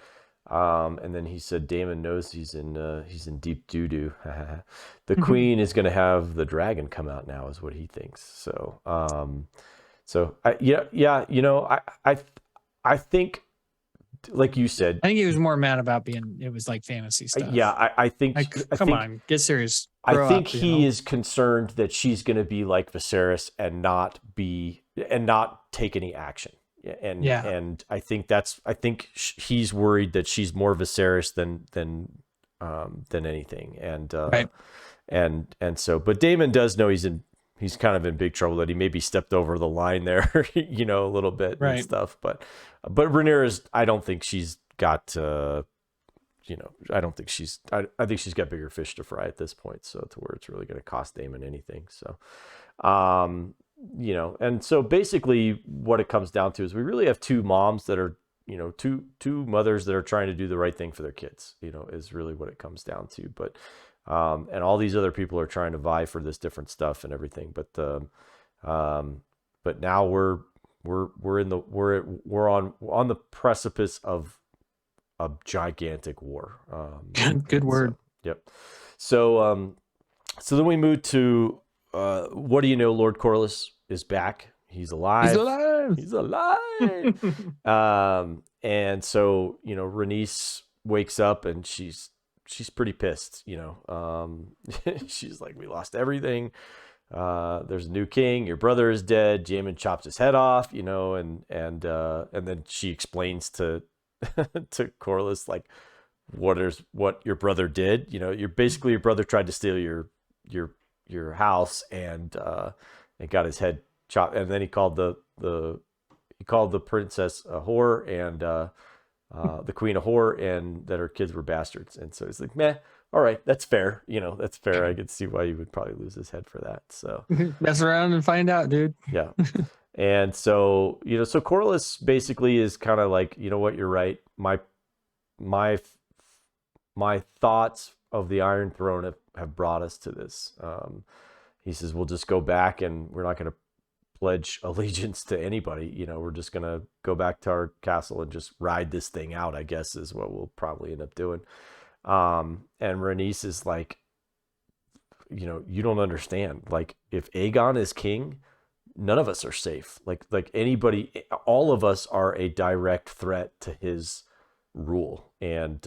And then he said Daemon knows he's in deep doo-doo. The queen is going to have the dragon come out now, is what he thinks. So I think, like you said, I think he was more mad about it was like fantasy stuff. I think, come on, get serious. I think he is concerned that she's going to be like Viserys and not take any action. And I think he's worried that she's more Viserys than than anything. And Right. and so, but Damon does know he's kind of in big trouble, that he maybe stepped over the line there, you know, a little bit and Right. stuff. But Rhaenyra's, I don't think she's got, you know, I think she's got bigger fish to fry at this point. So to where it's really going to cost Damon anything. So, you know, and so basically what it comes down to is we really have two moms that are, you know, two mothers that are trying to do the right thing for their kids, you know, is really what it comes down to. But, and all these other people are trying to vie for this different stuff and everything. But now we're on the precipice of a gigantic war. Good word. So, yep. So, so then we move to, what do you know? Lord Corlys is back. He's alive. He's alive. And so, you know, Rhaenys wakes up and she's pretty pissed, you know. She's like, we lost everything. There's a new king. Your brother is dead. Jamin chopped his head off, you know, and then she explains to to Corlys, like, what your brother did. You know, your brother tried to steal your house and got his head chopped, and then he called the princess a whore and the queen a whore, and that her kids were bastards. And so he's like, meh, all right, that's fair. You know, that's fair. I could see why you would probably lose his head for that. So mess around and find out, dude. yeah. And so, you know, so Corlys basically is kind of like, you know what, you're right. My thoughts of the Iron Throne have brought us to this. He says, we'll just go back and we're not going to pledge allegiance to anybody. You know, we're just going to go back to our castle and just ride this thing out, I guess, is what we'll probably end up doing. And Rhaenys is like, you know, you don't understand. Like, if Aegon is king, none of us are safe. Like anybody, all of us are a direct threat to his rule. And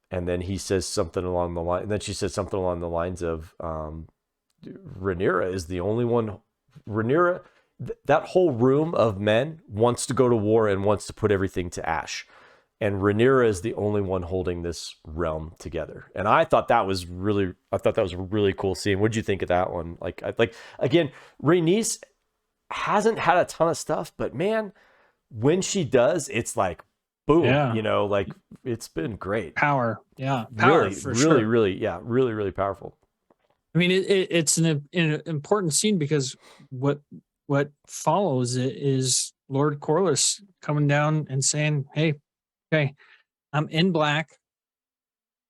then he says something along the line, and then she says something along the lines of, Rhaenyra is the only one. Rhaenyra, that whole room of men wants to go to war and wants to put everything to ash. And Rhaenyra is the only one holding this realm together. And I thought that was a really cool scene. What'd you think of that one? Like again, Rhaenys hasn't had a ton of stuff, but man, when she does, it's like, boom, Yeah. you know, like, it's been great. Power. Yeah. Power, Really, for really, sure. really, yeah, really, really powerful. I mean, it's an important scene because what follows it is Lord Corlys coming down and saying, "Hey, okay, I'm in black.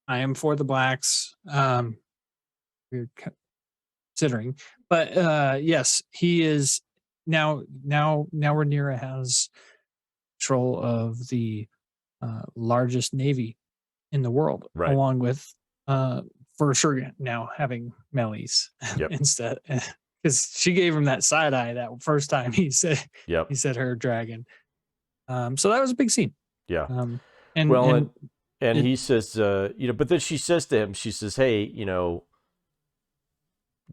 I am for the blacks." We're considering, but yes, he is now. Rhaenyra has control of the largest navy in the world, Right. along with for sure now having Melis Yep. instead, because she gave him that side eye that first time he said Yep. her dragon. So that was a big scene. Yeah. And he says, you know, but then she says to him, she says, hey, you know,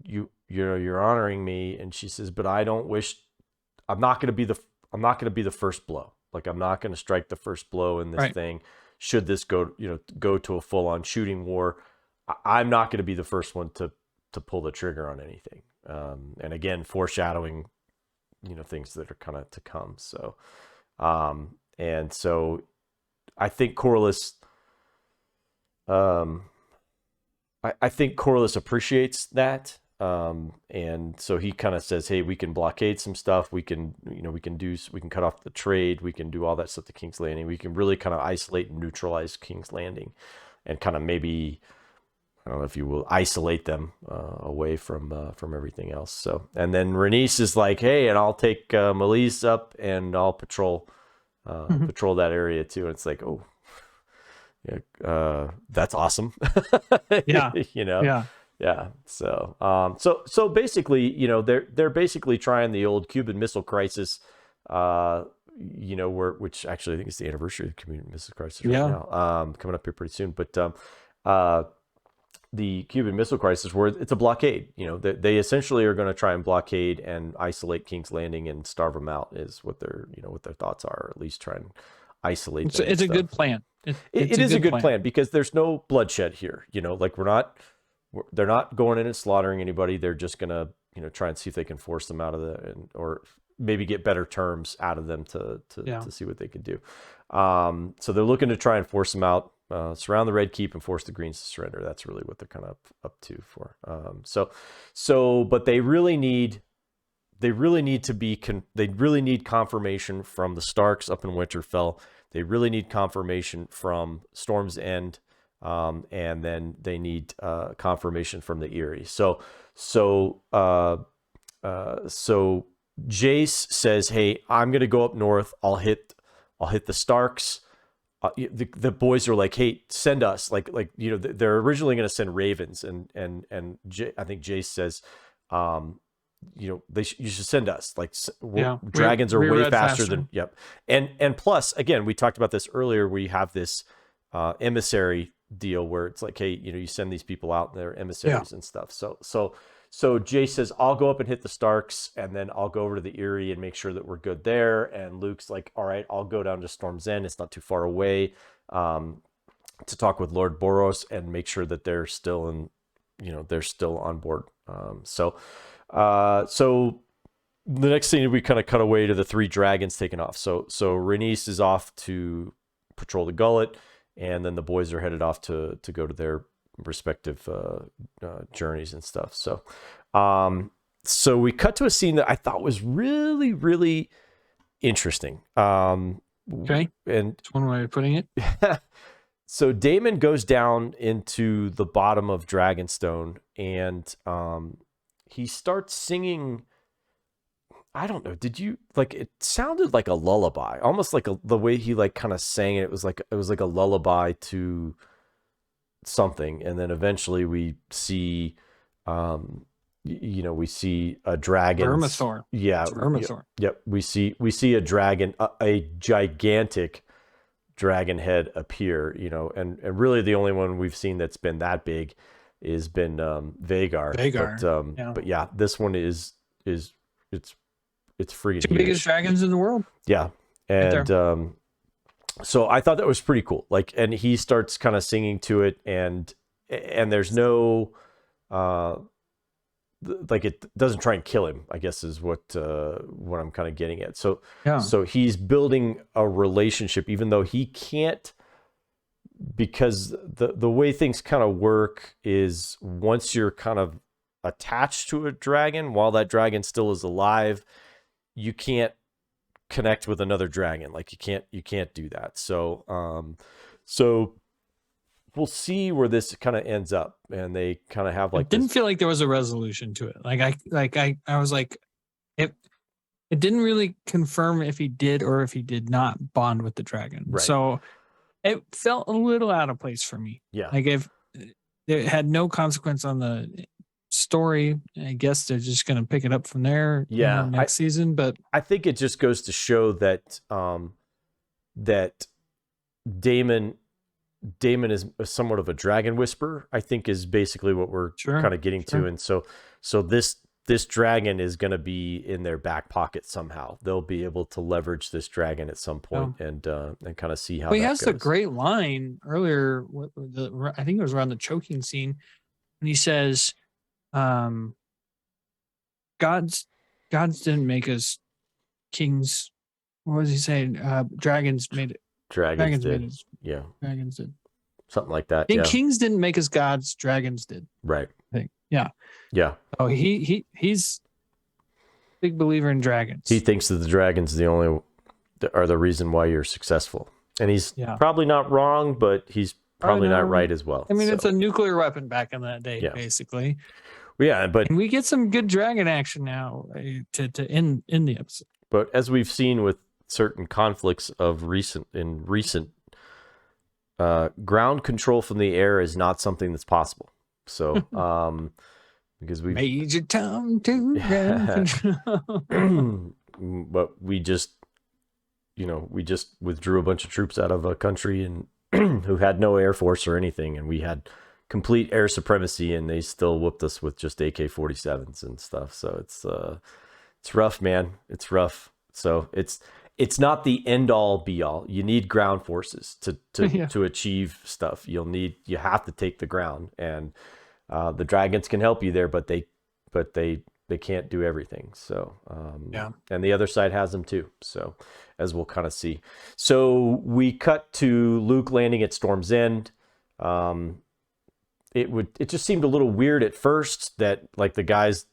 you're honoring me. And she says, but I'm not going to be the first blow. Like, I'm not going to strike the first blow in this Right. thing. Should this go to a full on shooting war, I'm not going to be the first one to pull the trigger on anything. And again, foreshadowing, you know, things that are kind of to come. So, and so I think Corlys, I think Corlys appreciates that. And so he kind of says, hey, we can blockade some stuff. We can cut off the trade. We can do all that stuff to King's Landing. We can really kind of isolate and neutralize King's Landing and kind of maybe, I don't know if you will, isolate them away from everything else. So, and then Rhaenys is like, hey, and I'll take Melis up and I'll patrol that area too. And it's like, oh, yeah, that's awesome. Yeah. You know? Yeah. Yeah. So, so basically, you know, they're basically trying the old Cuban Missile Crisis, you know, which actually I think is the anniversary of the Cuban Missile Crisis right now, coming up here pretty soon. But the Cuban Missile Crisis, where it's a blockade, you know, they essentially are going to try and blockade and isolate King's Landing and starve them out, is what their thoughts are, or at least try and isolate them. It's a good plan. It's It is a good plan because there's no bloodshed here. Like they're not going in and slaughtering anybody. They're just gonna, try and see if they can force them out of or maybe get better terms out of them to see what they can do. So they're looking to try and force them out, surround the Red Keep and force the Greens to surrender. That's really what they're kind of up to for. But they really need confirmation from the Starks up in Winterfell. They really need confirmation from Storm's End. And then they need confirmation from the Eyrie. So Jace says, "Hey, I'm gonna go up north. I'll hit the Starks." The boys are like, "Hey, send us." They're originally gonna send ravens, and I think Jace says, you should send us. Dragons are way faster than. Yep. And plus, again, we talked about this earlier. We have this emissary deal where it's like, hey, you send these people out and they're emissaries and stuff. So Jay says, I'll go up and hit the Starks, and then I'll go over to the Eyrie and make sure that we're good there. And Luke's like, all right, I'll go down to Storm's End. It's not too far away, to talk with Lord Boros and make sure that they're still they're still on board. So the next thing, we kind of cut away to the 3 dragons taking off. So Rhaenys is off to patrol the Gullet, and then the boys are headed off to go to their respective journeys and stuff. So we cut to a scene that I thought was really, really interesting. Okay. And that's one way of putting it. So Daemon goes down into the bottom of Dragonstone, and he starts singing. I don't know. Did you it sounded like a lullaby, almost like the way he kind of sang it. It was like a lullaby to something. And then eventually we see, we see a dragon. Vermithor. Yeah. Vermithor. Yep. We see a dragon, a gigantic dragon head appear, and really the only one we've seen that's been that big has been Vhagar. But yeah, this one is it's freaking 2 biggest dragons in the world. Yeah. And so I thought that was pretty cool. And he starts kind of singing to it, and there's no it doesn't try and kill him, I guess is what I'm kind of getting at. So he's building a relationship, even though he can't, because the way things kind of work is once you're kind of attached to a dragon, while that dragon still is alive, you can't connect with another dragon. You can't do that. So we'll see where this kind of ends up, and they kind of have it didn't feel like there was a resolution to it. I was like, it didn't really confirm if he did or if he did not bond with the dragon. Right. So it felt a little out of place for me. Yeah. If it had no consequence on the story, I guess they're just going to pick it up from there. Next season. But I think it just goes to show that that Daemon is somewhat of a dragon whisperer, I think, is basically what we're kind of getting to. And so this dragon is going to be in their back pocket somehow. They'll be able to leverage this dragon at some point and kind of see how. Well, he has goes. a great line earlier. I think it was around the choking scene, and he says, "Gods didn't make us kings." What was he saying? Dragons made it. Dragons did. Made us. Yeah. Dragons did. Something like that. Kings didn't make us gods. Dragons did. Right. I think. Yeah. Yeah. Oh, he's a big believer in dragons. He thinks that the dragons are the reason why you're successful, and he's probably not wrong, but he's probably not right as well. I mean, it's a nuclear weapon back in that day, basically. Yeah, but and we get some good dragon action now to end the episode. But as we've seen with certain conflicts of recent ground control from the air is not something that's possible. So because we Major Tom to ground control. But we just withdrew a bunch of troops out of a country and who had no air force or anything, and we had complete air supremacy, and they still whooped us with just AK-47s and stuff. So it's rough, man. It's rough. So it's not the end all be all. You need ground forces to Yeah. to achieve stuff. You have to take the ground, and the dragons can help you there, but they can't do everything. So and the other side has them too. So as we'll kind of see. So we cut to Luke landing at Storm's End. It just seemed a little weird at first that like the guards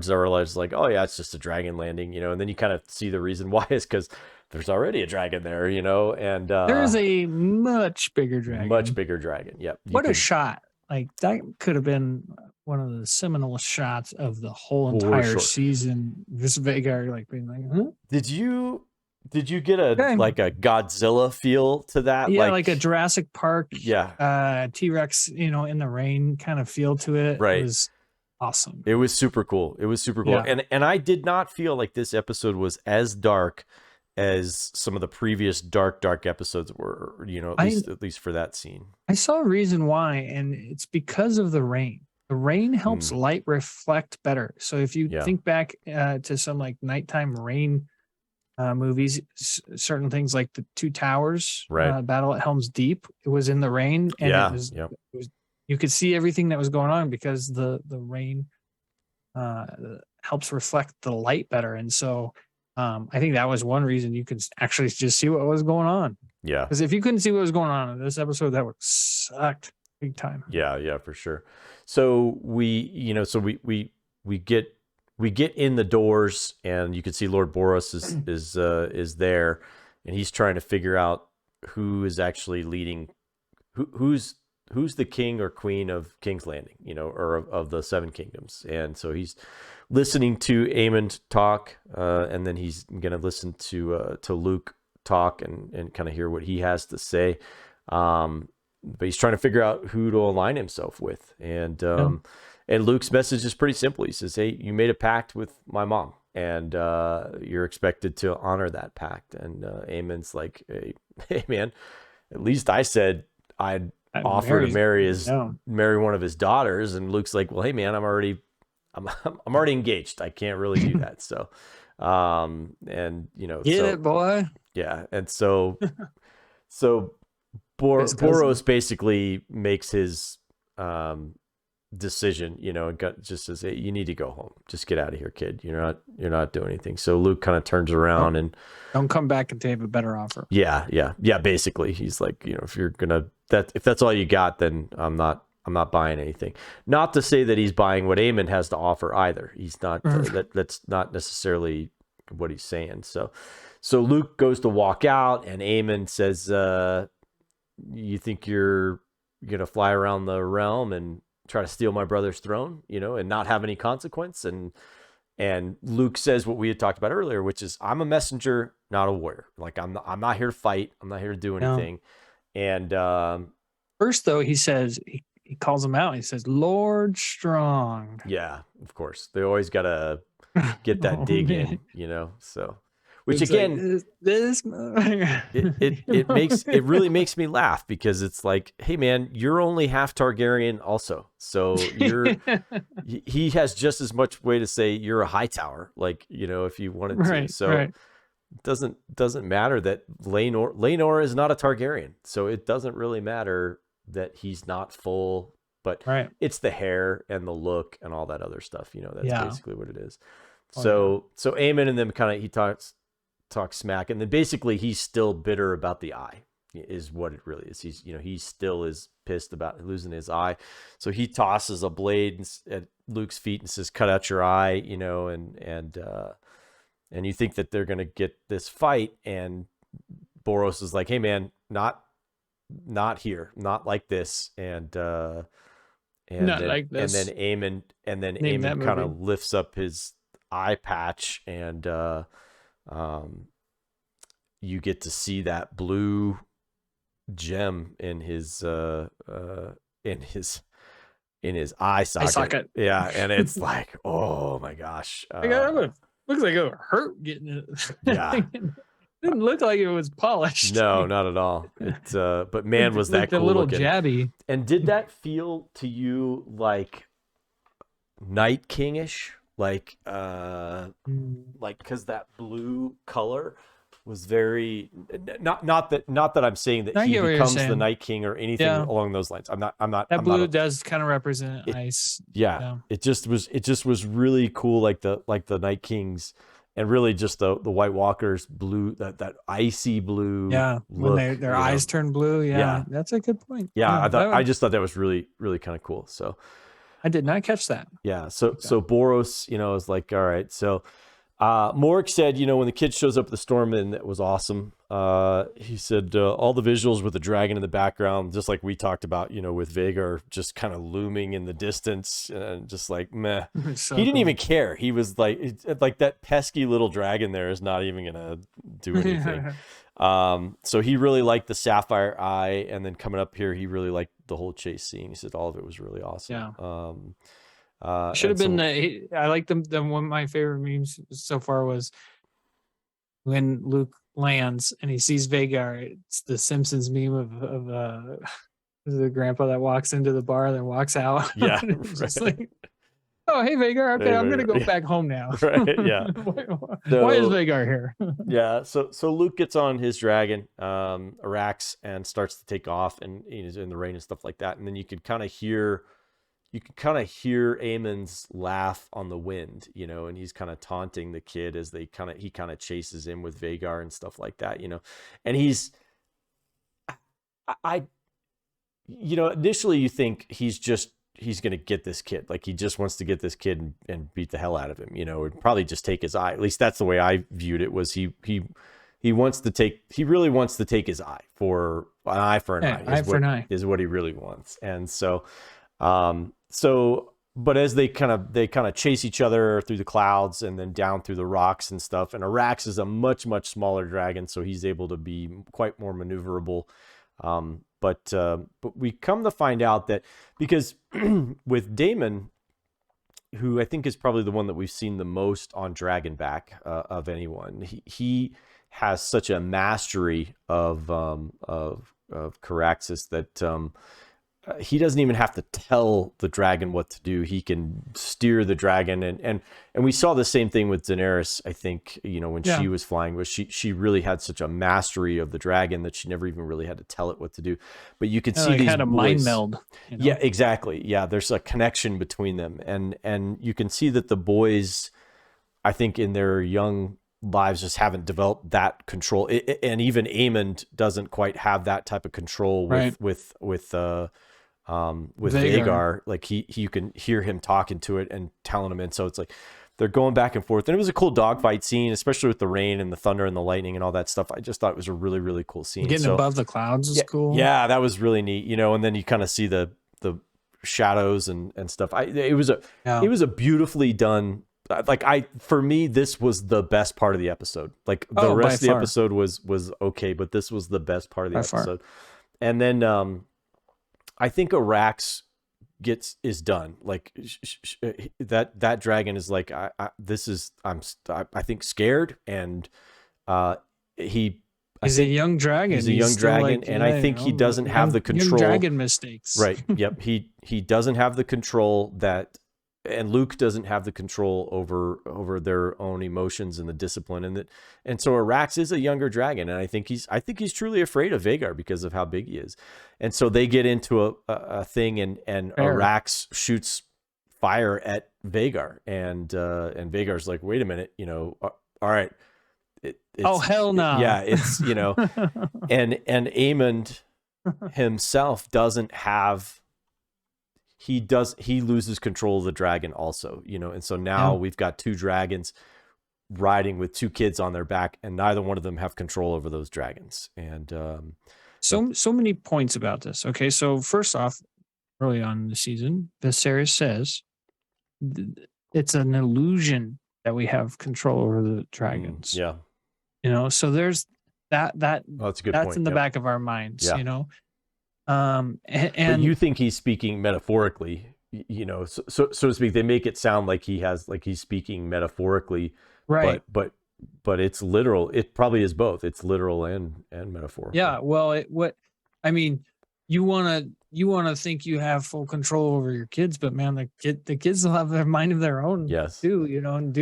are like, oh yeah, it's just a dragon landing, and then you kind of see the reason why is because there's already a dragon there, and There's a much bigger dragon. Yep. What a shot. Like that could have been one of the seminal shots of the whole entire season. Just Vagar like being like, huh? Did you get like a Godzilla feel to that? Yeah, like a Jurassic Park, T-Rex, in the rain kind of feel to it. Right. It was awesome. It was super cool. Yeah. And I did not feel like this episode was as dark as some of the previous dark episodes were, at least for that scene. I saw a reason why, and it's because of the rain. The rain helps light reflect better. So if you think back to some like nighttime rain movies, certain things like the Two Towers, Battle at Helm's Deep, it was in the rain, and it was you could see everything that was going on because the rain helps reflect the light better. And so I think that was one reason you could actually just see what was going on. Yeah, because if you couldn't see what was going on in this episode, that would sucked big time. Yeah, for sure. So we get in the doors, and you can see Lord Boros is there, and he's trying to figure out who is actually leading, who's the king or queen of King's Landing, or of the Seven Kingdoms. And so he's listening to Aemon talk, and then he's gonna listen to Luke talk and kind of hear what he has to say. But he's trying to figure out who to align himself with, and Luke's message is pretty simple. He says, hey, you made a pact with my mom, and you're expected to honor that pact. And Aemon's like, hey man, at least I said I'd offer to marry one of his daughters. And Luke's like, well, hey man, I'm already engaged. I can't really do that. So get it, boy. Yeah. And so Boros basically makes his decision, and just says, hey, you need to go home. Just get out of here, kid. You're not doing anything. So Luke kind of turns around and don't come back until you have a better offer. Yeah. Basically, he's like, if you're gonna if that's all you got, then I'm not buying anything. Not to say that he's buying what Aemon has to offer either. He's not. That's not necessarily what he's saying. So Luke goes to walk out, and Aemon says, you think you're gonna fly around the realm and try to steal my brother's throne, and not have any consequence? And Luke says what we had talked about earlier, which is, I'm a messenger, not a warrior. Like I'm not here to fight. I'm not here to do anything. No. And first though, he says, he calls him out. He says, Lord Strong. Yeah, of course. They always gotta get that dig in, so. Which it's again, like, this it really makes me laugh, because it's like, hey man, you're only half Targaryen also, so he has just as much way to say you're a Hightower, like, if you wanted to. So it doesn't matter that Laenor is not a Targaryen, so it doesn't really matter that he's not full, but it's the hair and the look and all that other stuff. That's basically what it is. So Aemon and them kind of, he talk smack, and then basically he's still bitter about the eye, is what it really is. He's he still is pissed about losing his eye, so he tosses a blade at Luke's feet and says, cut out your eye, and you think that they're gonna get this fight, and Boros is like, hey man, not here, not like this, and then Aemon kind of lifts up his eye patch, and you get to see that blue gem in his eye socket. Yeah, and it's like, oh my gosh. Looks like it would hurt getting it. Yeah. It didn't look like it was polished. No, not at all. But man, was that cool a little looking. Jabby. And did that feel to you like Night King-ish? Like because that blue color was very not that I'm saying that I he get what you're becomes the saying. Night King or anything Yeah. along those lines. I'm not That I'm blue not does kind of represent ice. yeah. It just was really cool, like the Night Kings and really just the White Walkers blue, that icy blue Yeah, when look, their eyes turn blue. Yeah, that's a good point. Yeah, Yeah, I just thought that was really kind of cool. So I did not catch that. yeah, so Boros, is like, all right. So Mork said, when the kid shows up at the storm, and it was awesome. He said all the visuals with the dragon in the background, just like we talked about, with Vagar just kind of looming in the distance, and just like meh. So he didn't cool. even care. He was like that pesky little dragon there is not even gonna do anything. So he really liked the sapphire eye, and then coming up here, he really liked the whole chase scene. He said all of it was really awesome. Yeah. Should have been. I like them. One of my favorite memes so far was when Luke lands and he sees Vagar. It's the Simpsons meme of the grandpa that walks into the bar and then walks out. Yeah, just like, oh, hey Vagar. Okay, I'm gonna go back home now. Right. Yeah. Why is Vagar here? Yeah. So Luke gets on his dragon, Arax, and starts to take off, and he's in the rain and stuff like that. And then you can kind of hear Aemon's laugh on the wind, and he's kind of taunting the kid as he kind of chases him with Vagar and stuff like that, and initially you think he's going to get this kid. Like he just wants to get this kid and beat the hell out of him, or probably just take his eye. At least that's the way I viewed it, was he really wants to take his eye for an eye for an eye is what he really wants. And so, but as they kind of chase each other through the clouds and then down through the rocks and stuff, and Arax is a much smaller dragon, so he's able to be quite more maneuverable. But we come to find out that because with Daemon, who I think is probably the one that we've seen the most on Dragonback of anyone, he has such a mastery of Caraxes that he doesn't even have to tell the dragon what to do. He can steer the dragon, and we saw the same thing with Daenerys. I think when she was flying, was she really had such a mastery of the dragon that she never even really had to tell it what to do. But you could see these had a mind meld. Yeah, exactly. Yeah, there's a connection between them, and you can see that the boys, I think, in their young lives just haven't developed that control, and even Aemond doesn't quite have that type of control with Vagar. Like you can hear him talking to it and telling him, and so it's like they're going back and forth. And it was a cool dogfight scene, especially with the rain and the thunder and the lightning and all that stuff. I just thought it was a really cool scene. Getting above the clouds is cool. Yeah, that was really neat. And then you kind of see the shadows and stuff. It was a beautifully done. Like for me, this was the best part of the episode. Like the rest of the episode was okay, but this was the best part of the episode. And then I think Arax is done. Like that dragon is like, I'm think scared, and he's a young dragon. He's a young dragon, and I think he doesn't have the control. Young dragon mistakes. Right. Yep. He doesn't have the control that. And Luke doesn't have the control over their own emotions and the discipline, and so Arax is a younger dragon, and I think he's truly afraid of Vagar because of how big he is, and so they get into a thing, and Arax shoots fire at Vagar, and Vagar's like, wait a minute, all right, oh hell no, yeah, it's and Aemond himself doesn't have. He loses control of the dragon also, and so now we've got two dragons riding with two kids on their back, and neither one of them have control over those dragons. And so many points about this. Okay, so first off, early on in the season, Viserys says it's an illusion that we have control over the dragons. Yeah, so there's that. Oh, that's a good point. That's in the back of our minds. Yeah. And but you think he's speaking metaphorically, so to speak. They make it sound like he's speaking metaphorically, right? But it's literal. It probably is both. It's literal and metaphorical. Yeah. Well, you want to think you have full control over your kids, but man, the kids will have their mind of their own. Yes. Too, and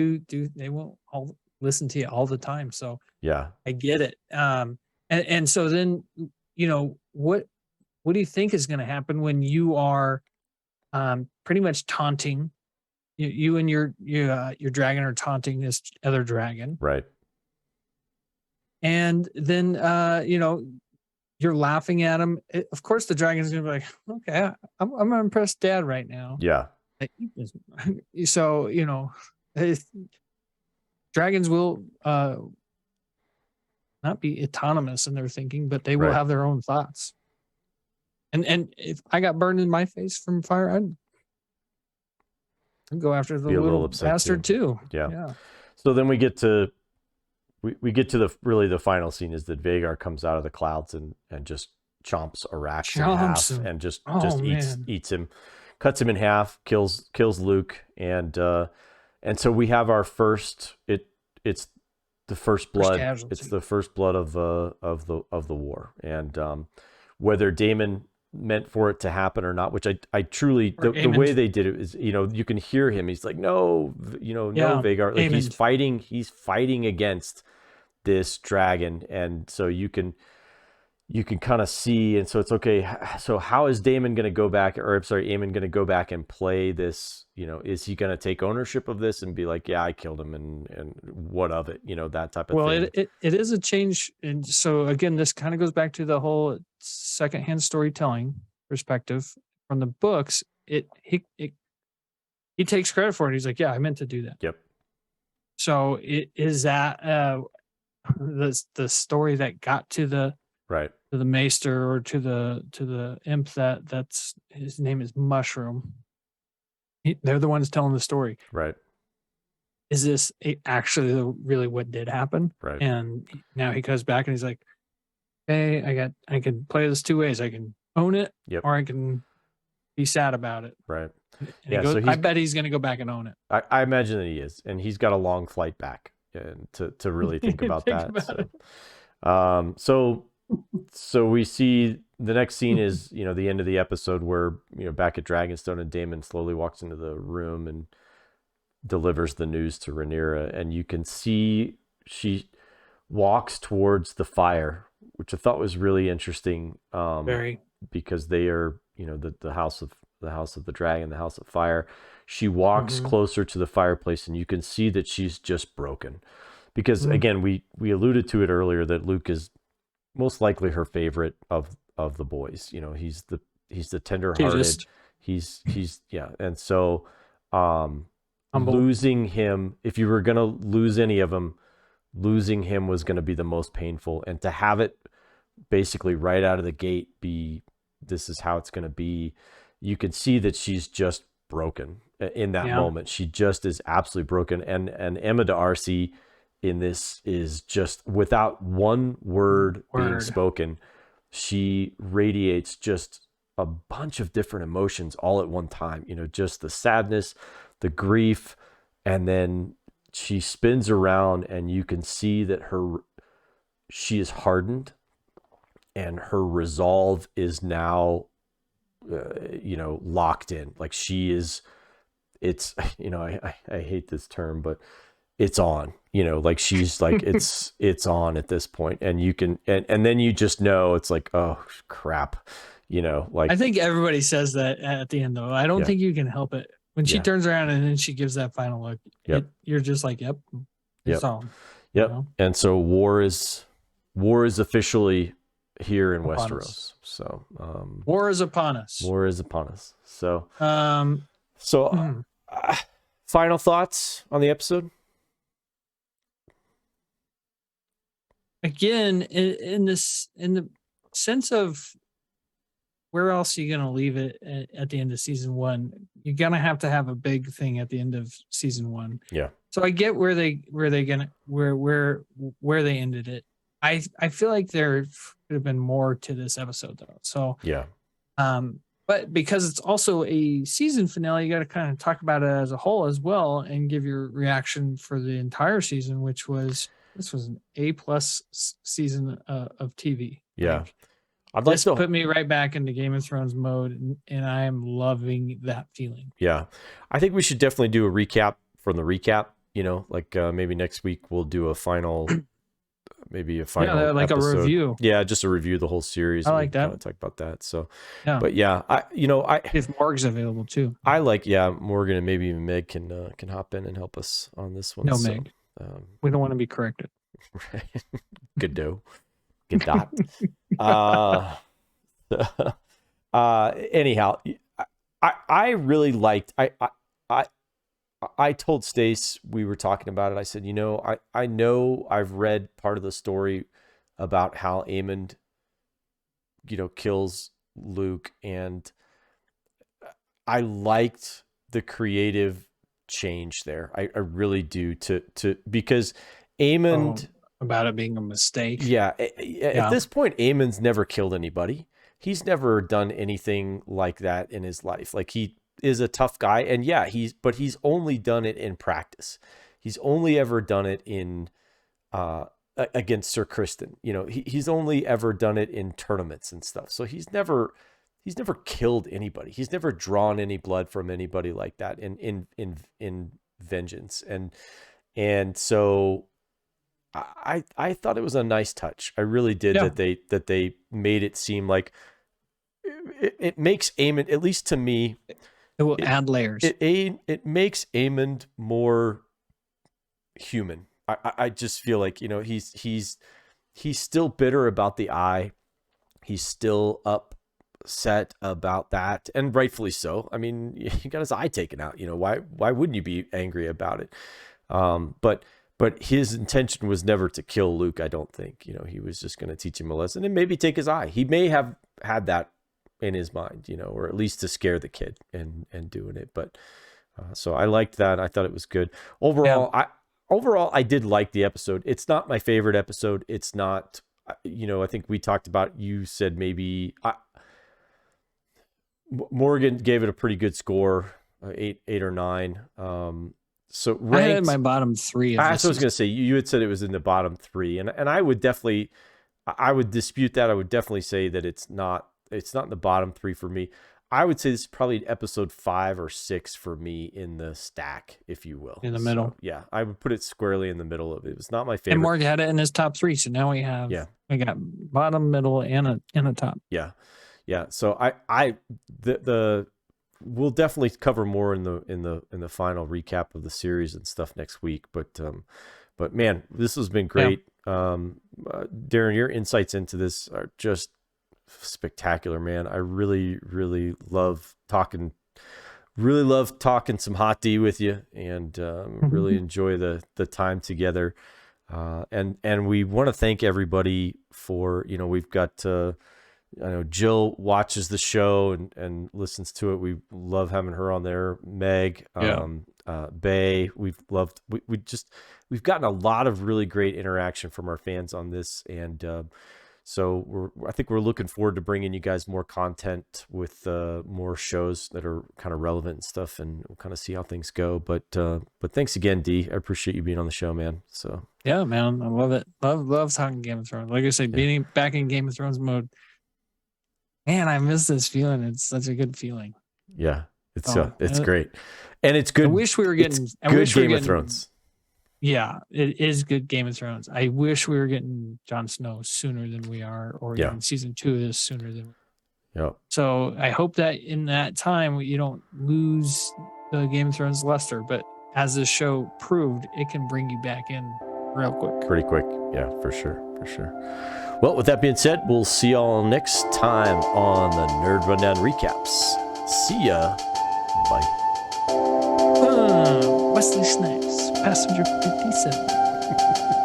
they won't all listen to you all the time. So Yeah. I get it. And so then, what do you think is going to happen when you are pretty much taunting you and your dragon are taunting this other dragon, Right. and then you're laughing at him. Of course, the dragon's gonna be like, "Okay, I'm gonna impress Dad right now." Yeah. So dragons will not be autonomous in their thinking, but they will Right. have their own thoughts. And if I got burned in my face from fire, I'd go after the Be a little little upset bastard too. Yeah. Yeah. So then we get to the final scene is that Vagar comes out of the clouds and just chomps Arax in half Him. and just Man. eats him, cuts him in half, kills Luke, and so we have our first it's the first blood. It's the first blood of the war, and whether Daemon meant for it to happen or not, which I truly the way they did it is, you can hear him. He's like, no, no, Vagar. Like he's fighting against this dragon, and so you can kind of see, and so it's okay. So how is Aemon going to go back and play this? Is he going to take ownership of this and be like, yeah, I killed him, and what of it? That type of thing. Well, it is a change, and so again, this kind of goes back to the whole secondhand storytelling perspective from the books. He takes credit for it. He's like, yeah, I meant to do that. Yep. So it is that the story that got to the right to the maester or to the imp that's his name is Mushroom. They're the ones telling the story. Right. Is this actually really what did happen? Right. And now he goes back and he's like, hey, I can play this two ways. I can own it, or I can be sad about it. Right. And he goes, I bet he's going to go back and own it. I imagine that he is, and he's got a long flight back and to really think about that. So we see the next scene is, the end of the episode where, back at Dragonstone, and Daemon slowly walks into the room and delivers the news to Rhaenyra, and you can see she walks towards the fire, which I thought was really interesting. Very, because they are, the house of the dragon, the house of fire. She walks closer to the fireplace, and you can see that she's just broken. Because again, we alluded to it earlier that Luke is most likely her favorite of the boys. He's the tender-hearted. He's yeah, and so losing him, if you were gonna lose any of them, losing him was gonna be the most painful. And to have it basically right out of the gate be, this is how it's gonna be, you can see that she's just broken in that moment. She just is absolutely broken. And Emma D'Arcy in this is just, without one word being spoken, she radiates just a bunch of different emotions all at one time. Just the sadness, the grief, and then she spins around, and you can see that she is hardened, and her resolve is now locked in. Like she is, it's, I hate this term, but it's on, like she's like, it's on at this point. And you can, and then you just know, it's like, oh crap, like, I think everybody says that at the end though. I don't think you can help it. When she turns around and then she gives that final look, you're just like, yep, it's on. Yep. And so war is officially here in Westeros. So war is upon us. War is upon us. So final thoughts on the episode? Again, in the sense of where else are you going to leave it at the end of season one? You're going to have a big thing at the end of season one. Yeah. So I get where they ended it. I feel like there could have been more to this episode though. So yeah. But because it's also a season finale, you got to kind of talk about it as a whole as well and give your reaction for the entire season, which was, this was an A+ season of TV. Yeah. This put me right back into Game of Thrones mode, and I am loving that feeling. Yeah. I think we should definitely do a recap from the recap, like maybe next week we'll do a final maybe a final Yeah, like episode. a review. Yeah, just a review of the whole series. I like that. Kind of talk about that. So, Yeah. but yeah, If Morg's available too. I like, Morgan and maybe even Meg can hop in and help us on this one. No, so, Meg. We don't want to be corrected. Right. Good do. Good dot. Anyhow, I really liked. I told Stace, we were talking about it. I said, I know I've read part of the story about how Aemond, kills Luke, and I liked the creative change there. I really do because Aemond, about it being a mistake. Yeah. At this point, Aemond's never killed anybody. He's never done anything like that in his life. Like, he is a tough guy, and but he's only done it in practice. He's only ever done it in against Sir Criston. He's only ever done it in tournaments and stuff. So he's never killed anybody. He's never drawn any blood from anybody like that in vengeance. And so I thought it was a nice touch. I really did. That they made it seem like it makes Aemond, at least to me, it will add layers. It makes Aemond more human. I just feel like, he's still bitter about the eye. He's still upset about that, and rightfully so. I mean, he got his eye taken out. Why wouldn't you be angry about it? But his intention was never to kill Luke, I don't think. He was just going to teach him a lesson and maybe take his eye. He may have had that in his mind, or at least to scare the kid and doing it. But so I liked that. I thought it was good. Overall, I did like the episode. It's not my favorite episode. It's not, I think we talked about, you said maybe Morgan gave it a pretty good score, 8 or 9. So ranked, I had my bottom 3. That's what I was going to say. You had said it was in the bottom 3, and I would definitely, I would dispute that. I would definitely say that it's not in the bottom 3 for me. I would say this is probably episode 5 or 6 for me in the stack, if you will. In the middle. So, yeah, I would put it squarely in the middle of it. It was not my favorite. And Morgan had it in his top 3, so now we got bottom, middle, and a top. Yeah. So we'll definitely cover more in the final recap of the series and stuff next week. But man, this has been great. Darren, your insights into this are just spectacular, man. I really, really love talking some hot D with you, and really enjoy the time together. And we want to thank everybody for, we've got I know Jill watches the show and listens to it. We love having her on there. Meg, Bay, we've gotten a lot of really great interaction from our fans on this, and so I think we're looking forward to bringing you guys more content with more shows that are kind of relevant and stuff, and we'll kind of see how things go. But thanks again, D. I appreciate you being on the show, man. So yeah, man, I love it. Love talking Game of Thrones. Like I said, being back in Game of Thrones mode. Man, I miss this feeling. It's such a good feeling. Yeah, it's great, and it's good. I wish we were getting good Game of Thrones. Yeah, it is good Game of Thrones. I wish we were getting Jon Snow sooner than we are, or even season 2 of this sooner than. Yeah. So I hope that in that time you don't lose the Game of Thrones luster, but as this show proved, it can bring you back in real quick. Pretty quick, yeah, for sure. Well, with that being said, we'll see y'all next time on the Nerd Rundown Recaps. See ya. Bye. Wesley Snipes, Passenger 57.